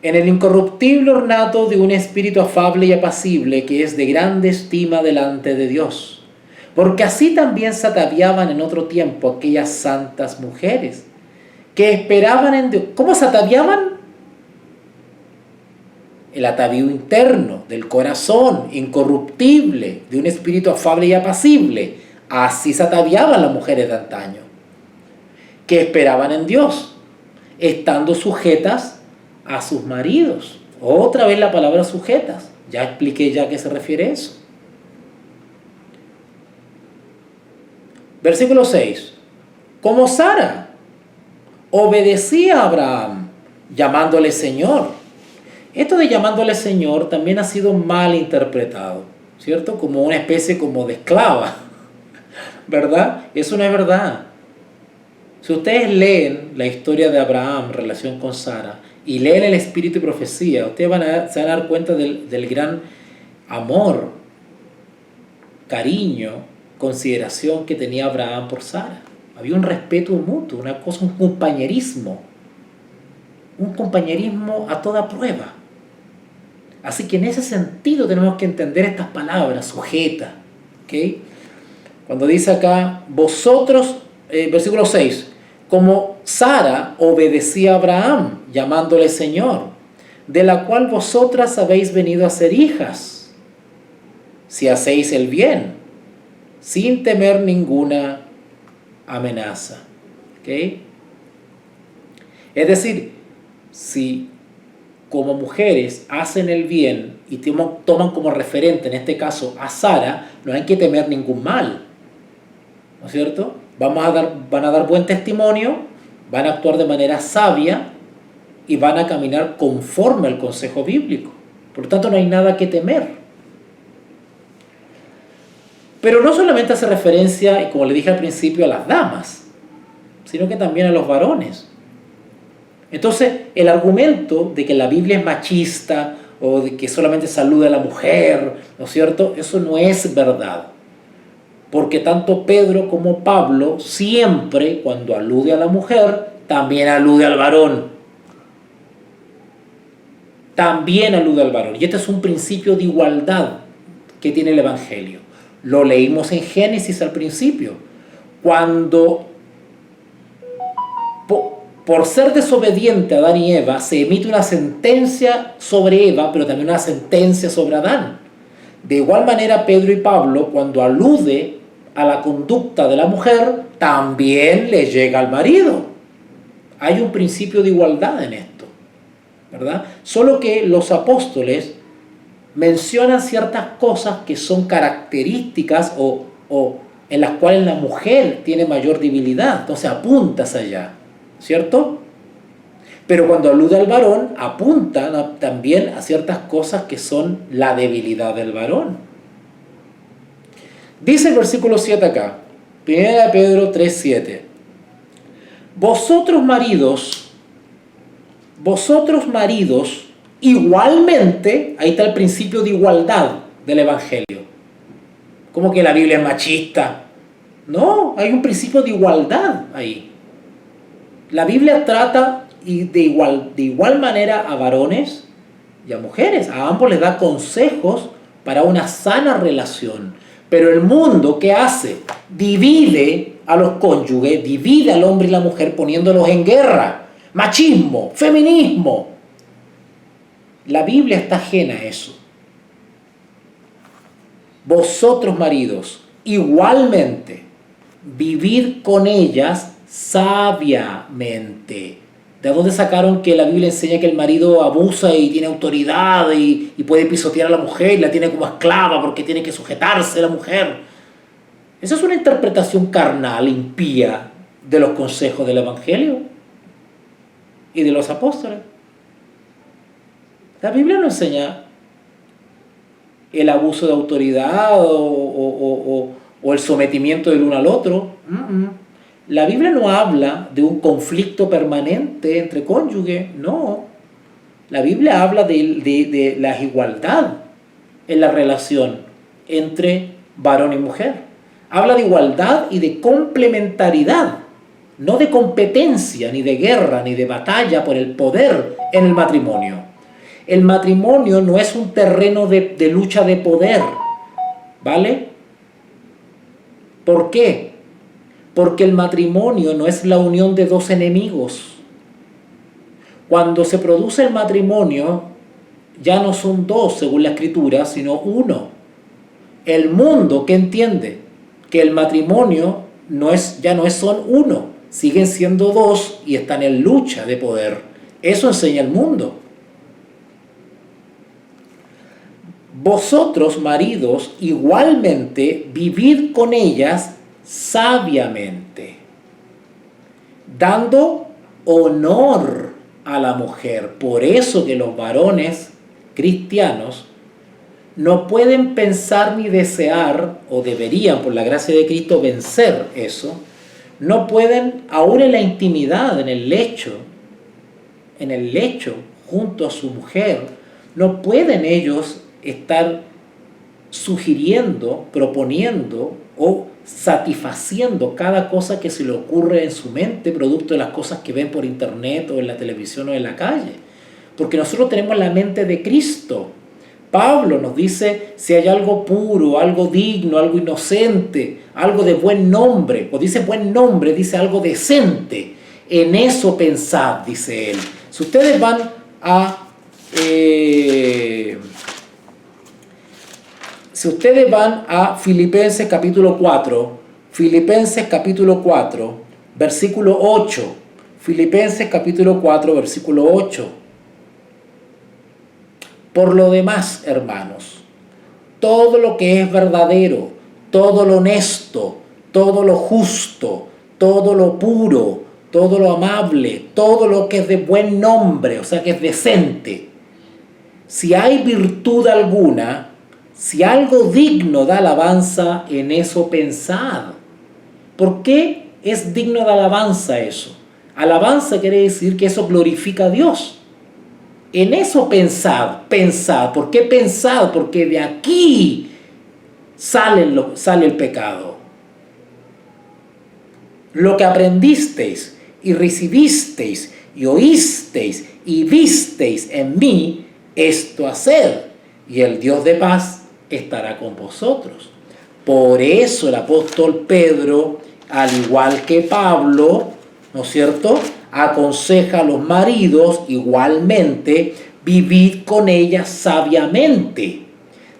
en el incorruptible ornato de un espíritu afable y apacible que es de grande estima delante de Dios. Porque así también se ataviaban en otro tiempo aquellas santas mujeres que esperaban en Dios. ¿Cómo se ataviaban? El atavío interno, del corazón, incorruptible, de un espíritu afable y apacible. Así se ataviaban las mujeres de antaño, que esperaban en Dios, estando sujetas a sus maridos. Otra vez la palabra sujetas. Ya expliqué ya a qué se refiere eso. Versículo 6. Como Sara obedecía a Abraham, llamándole Señor. Esto de llamándole Señor también ha sido mal interpretado, ¿cierto? Como una especie como de esclava, ¿verdad? Eso no es verdad. Si ustedes leen la historia de Abraham en relación con Sara y leen el Espíritu y Profecía, ustedes se van a dar cuenta del gran amor, cariño, consideración que tenía Abraham por Sara. Había un respeto mutuo, una cosa, un compañerismo a toda prueba. Así que en ese sentido tenemos que entender estas palabras, sujeta, ¿ok? Cuando dice acá, vosotros, versículo 6, como Sara obedecía a Abraham, llamándole Señor, de la cual vosotras habéis venido a ser hijas, si hacéis el bien, sin temer ninguna amenaza. ¿Okay? Es decir, si como mujeres hacen el bien y toman como referente, en este caso, a Sara, no hay que temer ningún mal, ¿no es cierto? Van a dar buen testimonio, van a actuar de manera sabia y van a caminar conforme al consejo bíblico. Por lo tanto, no hay nada que temer. Pero no solamente hace referencia, y como le dije al principio, a las damas, sino que también a los varones. Entonces, el argumento de que la Biblia es machista o de que solamente saluda a la mujer, ¿no es cierto? Eso no es verdad. Porque tanto Pedro como Pablo siempre, cuando alude a la mujer, también alude al varón. También alude al varón. Y este es un principio de igualdad que tiene el Evangelio. Lo leímos en Génesis al principio. Cuando por ser desobediente a Adán y Eva, se emite una sentencia sobre Eva, pero también una sentencia sobre Adán. De igual manera, Pedro y Pablo, cuando alude a la conducta de la mujer, también le llega al marido. Hay un principio de igualdad en esto, ¿verdad? Solo que los apóstoles mencionan ciertas cosas que son características o en las cuales la mujer tiene mayor debilidad, entonces apuntas allá, ¿cierto? Pero cuando alude al varón, apuntan también a ciertas cosas que son la debilidad del varón. Dice el versículo 7 acá, 1 Pedro 3:7. Vosotros maridos, igualmente, ahí está el principio de igualdad del Evangelio. ¿Cómo que la Biblia es machista? No, hay un principio de igualdad ahí. La Biblia trata de igual manera a varones y a mujeres. A ambos les da consejos para una sana relación. Pero el mundo, ¿qué hace? Divide a los cónyuges, divide al hombre y la mujer poniéndolos en guerra. Machismo, feminismo. La Biblia está ajena a eso. Vosotros, maridos, igualmente, vivid con ellas sabiamente. ¿De dónde sacaron que la Biblia enseña que el marido abusa y tiene autoridad y puede pisotear a la mujer y la tiene como esclava porque tiene que sujetarse a la mujer? Esa es una interpretación carnal, impía, de los consejos del Evangelio y de los apóstoles. La Biblia no enseña el abuso de autoridad o el sometimiento del uno al otro. La Biblia no habla de un conflicto permanente entre cónyuges, no. La Biblia habla de la igualdad en la relación entre varón y mujer. Habla de igualdad y de complementariedad, no de competencia, ni de guerra, ni de batalla por el poder en el matrimonio. El matrimonio no es un terreno de lucha de poder, ¿vale? ¿Por qué? Porque el matrimonio no es la unión de dos enemigos. Cuando se produce el matrimonio, ya no son dos, según la Escritura, sino uno. El mundo, ¿qué entiende? Que el matrimonio ya no son uno, siguen siendo dos y están en lucha de poder. Eso enseña el mundo. Vosotros, maridos, igualmente vivid con ellas sabiamente, dando honor a la mujer. Por eso que los varones cristianos no pueden pensar ni desear, o deberían por la gracia de Cristo vencer eso, no pueden, aún en la intimidad, en el lecho, junto a su mujer, no pueden ellos estar sugiriendo, proponiendo o satisfaciendo cada cosa que se le ocurre en su mente, producto de las cosas que ven por internet o en la televisión o en la calle. Porque nosotros tenemos la mente de Cristo. Pablo nos dice si hay algo puro, algo digno, algo inocente, algo de buen nombre. Cuando dice buen nombre, dice algo decente. En eso pensad, dice él. Si ustedes van a... si ustedes van a Filipenses capítulo 4, Filipenses capítulo 4, versículo 8. Filipenses capítulo 4, versículo 8. Por lo demás, hermanos, todo lo que es verdadero, todo lo honesto, todo lo justo, todo lo puro, todo lo amable, todo lo que es de buen nombre, o sea que es decente. Si hay virtud alguna, si algo digno de alabanza, en eso pensad. ¿Por qué es digno de alabanza eso? Alabanza quiere decir que eso glorifica a Dios. En eso pensad, pensad. ¿Por qué pensad? Porque de aquí sale el pecado. Lo que aprendisteis y recibisteis y oísteis y visteis en mí, esto haced, y el Dios de paz estará con vosotros. Por eso el apóstol Pedro, al igual que Pablo, ¿no es cierto?, aconseja a los maridos igualmente, vivid con ellas sabiamente,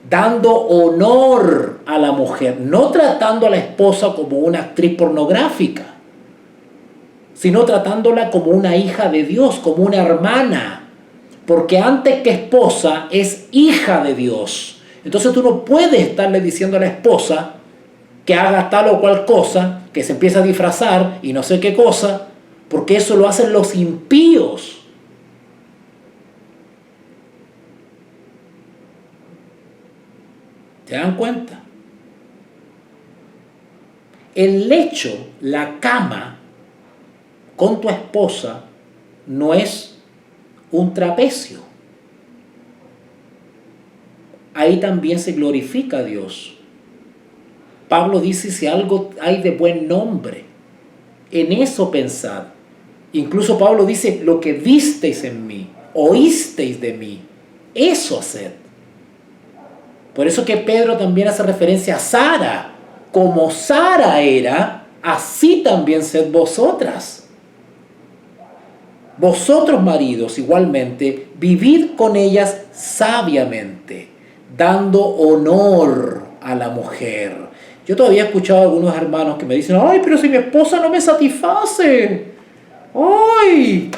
dando honor a la mujer, no tratando a la esposa como una actriz pornográfica, sino tratándola como una hija de Dios, como una hermana, porque antes que esposa es hija de Dios. Entonces tú no puedes estarle diciendo a la esposa que haga tal o cual cosa, que se empieza a disfrazar y no sé qué cosa, porque eso lo hacen los impíos. ¿Se dan cuenta? El lecho, la cama con tu esposa no es un trapecio. Ahí también se glorifica a Dios. Pablo dice, si algo hay de buen nombre, en eso pensad. Incluso Pablo dice, lo que visteis en mí, oísteis de mí, eso haced. Por eso que Pedro también hace referencia a Sara. Como Sara era, así también sed vosotras. Vosotros, maridos, igualmente, vivid con ellas sabiamente, dando honor a la mujer. Yo todavía he escuchado a algunos hermanos que me dicen, ay, pero si mi esposa no me satisface. ¡Ay!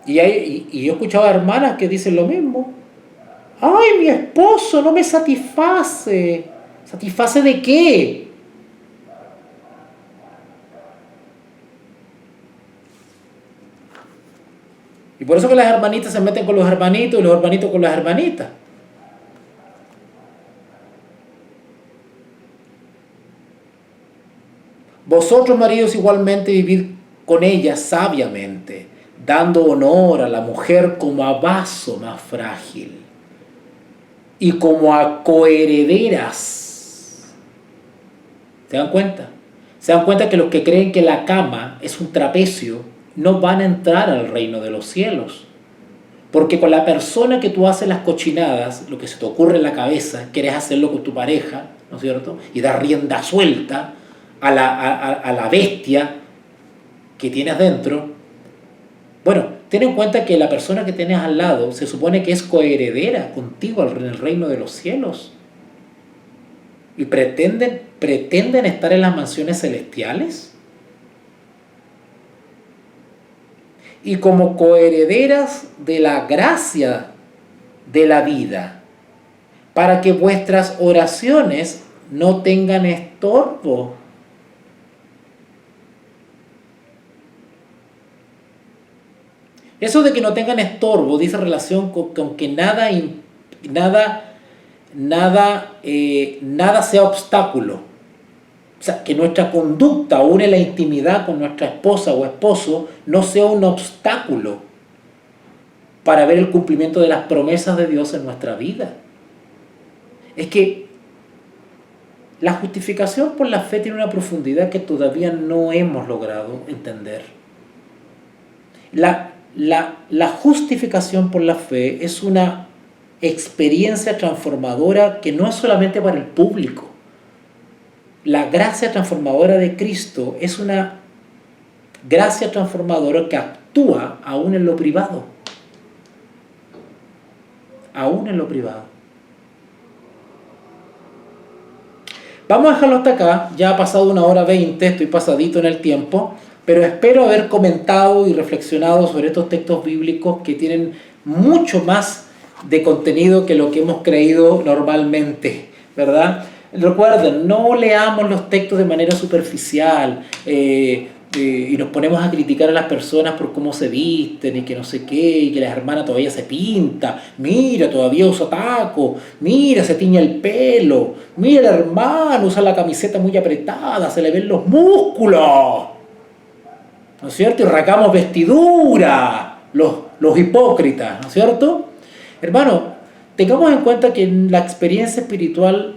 Y yo he escuchado a hermanas que dicen lo mismo. ¡Ay, mi esposo no me satisface! ¿Satisface de qué? Y por eso que las hermanitas se meten con los hermanitos y los hermanitos con las hermanitas. Vosotros, maridos, igualmente vivid con ellas sabiamente, dando honor a la mujer como a vaso más frágil y como a coherederas. ¿Se dan cuenta? ¿Se dan cuenta que los que creen que la cama es un trapecio no van a entrar al reino de los cielos? Porque con la persona que tú haces las cochinadas, lo que se te ocurre en la cabeza, quieres hacerlo con tu pareja, ¿no es cierto? Y dar rienda suelta a la bestia que tienes dentro. Bueno, ten en cuenta que la persona que tienes al lado se supone que es coheredera contigo en el reino de los cielos. Y pretenden estar en las mansiones celestiales. Y como coherederas de la gracia de la vida, para que vuestras oraciones no tengan estorbo. Eso de que no tengan estorbo dice relación con que nada sea obstáculo. O sea, que nuestra conducta, aún en la intimidad con nuestra esposa o esposo, no sea un obstáculo para ver el cumplimiento de las promesas de Dios en nuestra vida. Es que la justificación por la fe tiene una profundidad que todavía no hemos logrado entender. La justificación por la fe es una experiencia transformadora que no es solamente para el público. La gracia transformadora de Cristo es una gracia transformadora que actúa aún en lo privado. Aún en lo privado. Vamos a dejarlo hasta acá. Ya ha pasado 1:20, estoy pasadito en el tiempo, pero espero haber comentado y reflexionado sobre estos textos bíblicos que tienen mucho más de contenido que lo que hemos creído normalmente, ¿verdad? Recuerden, no leamos los textos de manera superficial y nos ponemos a criticar a las personas por cómo se visten y que no sé qué, y que la hermana todavía se pinta, mira, todavía usa taco, mira, se tiñe el pelo, mira, el hermano usa la camiseta muy apretada, se le ven los músculos, ¿no es cierto? Y rasgamos vestidura, los hipócritas, ¿no es cierto? Hermano, tengamos en cuenta que la experiencia espiritual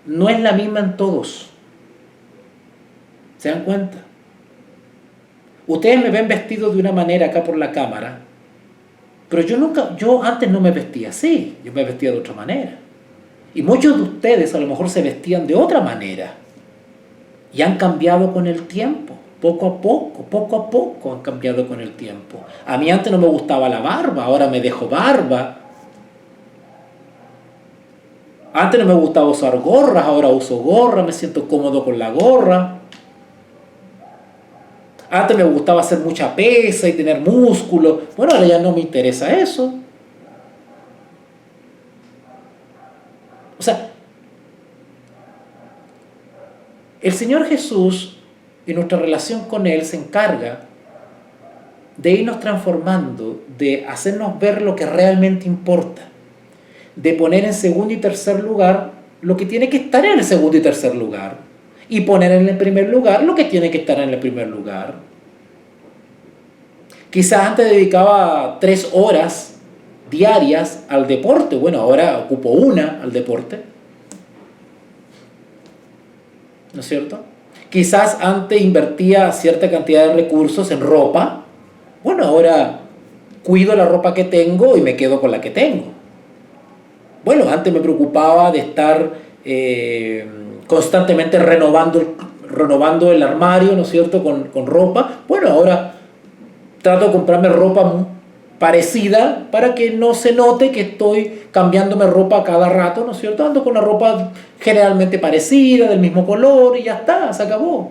no es la misma en todos. ¿Se dan cuenta? Ustedes me ven vestido de una manera acá por la cámara, pero yo antes no me vestía así, yo me vestía de otra manera. Y muchos de ustedes a lo mejor se vestían de otra manera y han cambiado con el tiempo. Poco a poco han cambiado con el tiempo. A mí antes no me gustaba la barba, ahora me dejo barba. Antes no me gustaba usar gorras, ahora uso gorra, me siento cómodo con la gorra. Antes me gustaba hacer mucha pesa y tener músculo. Bueno, ahora ya no me interesa eso. O sea, el Señor Jesús y nuestra relación con Él se encarga de irnos transformando, de hacernos ver lo que realmente importa, de poner en segundo y tercer lugar lo que tiene que estar en el segundo y tercer lugar, y poner en el primer lugar lo que tiene que estar en el primer lugar. Quizás antes dedicaba 3 horas diarias al deporte, bueno, ahora ocupo 1 al deporte, ¿no es cierto? Quizás antes invertía cierta cantidad de recursos en ropa, bueno, ahora cuido la ropa que tengo y me quedo con la que tengo. Bueno, antes me preocupaba de estar constantemente renovando el armario, ¿no es cierto?, con ropa. Bueno, ahora trato de comprarme ropa parecida para que no se note que estoy cambiándome ropa cada rato, ¿no es cierto? Ando con una ropa generalmente parecida, del mismo color y ya está, se acabó.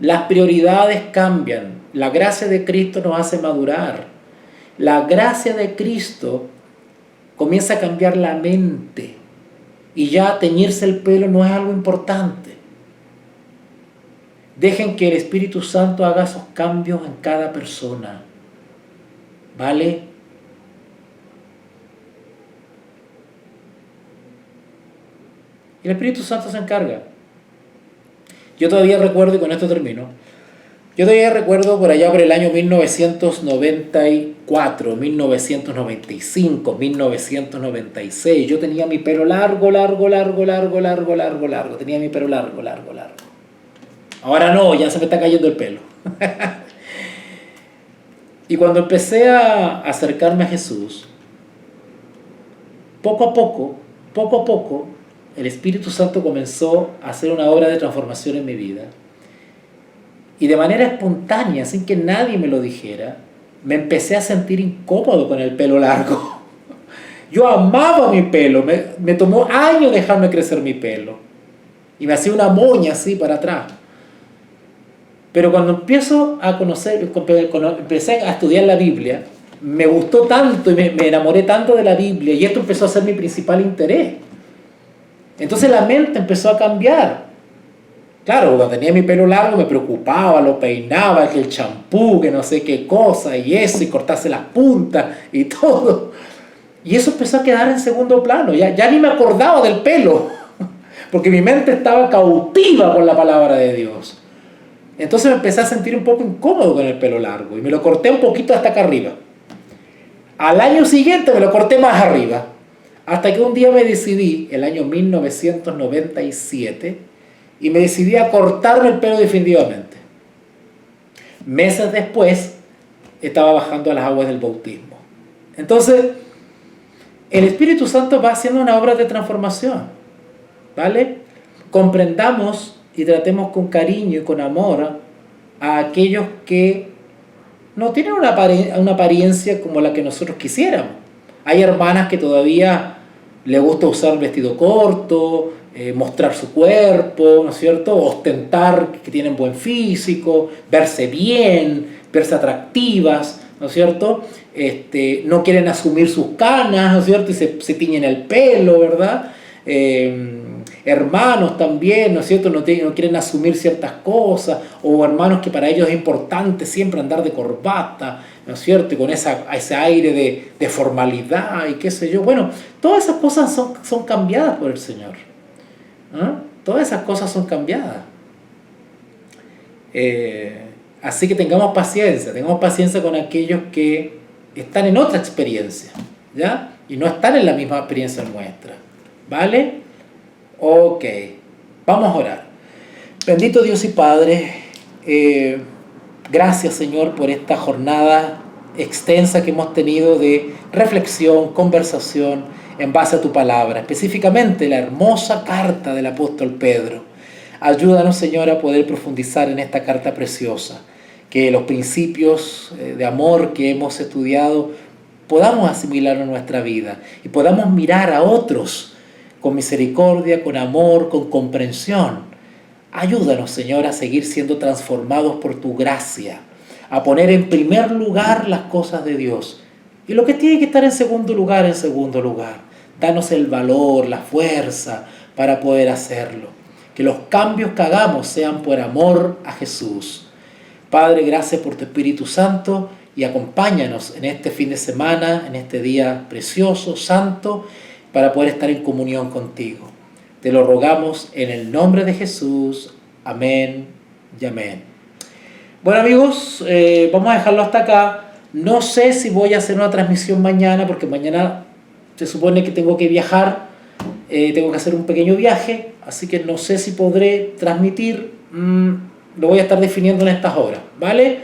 Las prioridades cambian. La gracia de Cristo nos hace madurar. La gracia de Cristo comienza a cambiar la mente y ya teñirse el pelo no es algo importante. Dejen que el Espíritu Santo haga esos cambios en cada persona. ¿Vale? Y el Espíritu Santo se encarga. Yo todavía recuerdo, y con esto termino, yo todavía recuerdo por allá por el año 1994, 1995, 1996, yo tenía mi pelo largo. Tenía mi pelo largo. Ahora no, ya se me está cayendo el pelo. Y cuando empecé a acercarme a Jesús, poco a poco, el Espíritu Santo comenzó a hacer una obra de transformación en mi vida. Y de manera espontánea, sin que nadie me lo dijera, me empecé a sentir incómodo con el pelo largo. Yo amaba mi pelo, me tomó años dejarme crecer mi pelo. Y me hacía una moña así para atrás. Pero cuando empiezo a empecé a estudiar la Biblia, me gustó tanto y me enamoré tanto de la Biblia, y esto empezó a ser mi principal interés. Entonces la mente empezó a cambiar. Claro, cuando tenía mi pelo largo me preocupaba, lo peinaba, que el champú, que no sé qué cosa, y eso, y cortarse las puntas y todo. Y eso empezó a quedar en segundo plano, ya ni me acordaba del pelo, porque mi mente estaba cautiva por la palabra de Dios. Entonces me empecé a sentir un poco incómodo con el pelo largo, y me lo corté un poquito hasta acá arriba. Al año siguiente me lo corté más arriba, hasta que un día me decidí, el año 1997, y me decidí a cortarme el pelo definitivamente. meses después estaba bajando a las aguas del bautismo. Entonces, el Espíritu Santo va haciendo una obra de transformación, ¿vale? Comprendamos y tratemos con cariño y con amor a aquellos que no tienen una apariencia como la que nosotros quisiéramos. Hay hermanas que todavía les gusta usar vestido corto, mostrar su cuerpo, ¿no es cierto? Ostentar que tienen buen físico, verse bien, verse atractivas, ¿no es cierto? No quieren asumir sus canas, ¿no es cierto? Y se tiñen el pelo, ¿verdad? Hermanos también, ¿no es cierto? No quieren asumir ciertas cosas, o hermanos que para ellos es importante siempre andar de corbata, ¿no es cierto? Y con ese aire de formalidad y qué sé yo. Bueno, todas esas cosas son cambiadas por el Señor. ¿Ah? Todas esas cosas son cambiadas. Así que tengamos paciencia con aquellos que están en otra experiencia, ¿ya? Y no están en la misma experiencia nuestra, ¿vale? Ok, vamos a orar. Bendito Dios y Padre, gracias Señor por esta jornada extensa que hemos tenido de reflexión, conversación en base a tu palabra, específicamente la hermosa carta del apóstol Pedro. Ayúdanos Señor a poder profundizar en esta carta preciosa, que los principios de amor que hemos estudiado podamos asimilar en nuestra vida y podamos mirar a otros con misericordia, con amor, con comprensión. Ayúdanos, Señor, a seguir siendo transformados por tu gracia, a poner en primer lugar las cosas de Dios. Y lo que tiene que estar en segundo lugar, en segundo lugar. Danos el valor, la fuerza para poder hacerlo. Que los cambios que hagamos sean por amor a Jesús. Padre, gracias por tu Espíritu Santo y acompáñanos en este fin de semana, en este día precioso, santo, para poder estar en comunión contigo. Te lo rogamos en el nombre de Jesús. Amén y amén. Bueno amigos, vamos a dejarlo hasta acá. No sé si voy a hacer una transmisión mañana, porque mañana se supone que tengo que viajar, tengo que hacer un pequeño viaje, así que no sé si podré transmitir, lo voy a estar definiendo en estas horas, ¿vale?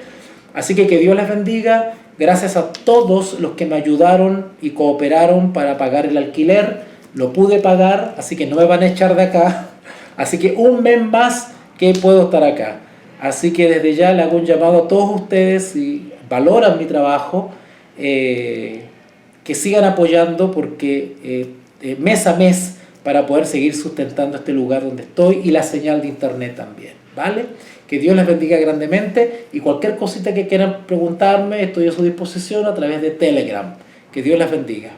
Así que Dios les bendiga. Gracias a todos los que me ayudaron y cooperaron para pagar el alquiler. Lo pude pagar, así que no me van a echar de acá. Así que un mes más que puedo estar acá. Así que desde ya le hago un llamado a todos ustedes, si valoran mi trabajo, que sigan apoyando, porque mes a mes, para poder seguir sustentando este lugar donde estoy y la señal de internet también, ¿vale? Que Dios les bendiga grandemente, y cualquier cosita que quieran preguntarme, estoy a su disposición a través de Telegram. Que Dios les bendiga.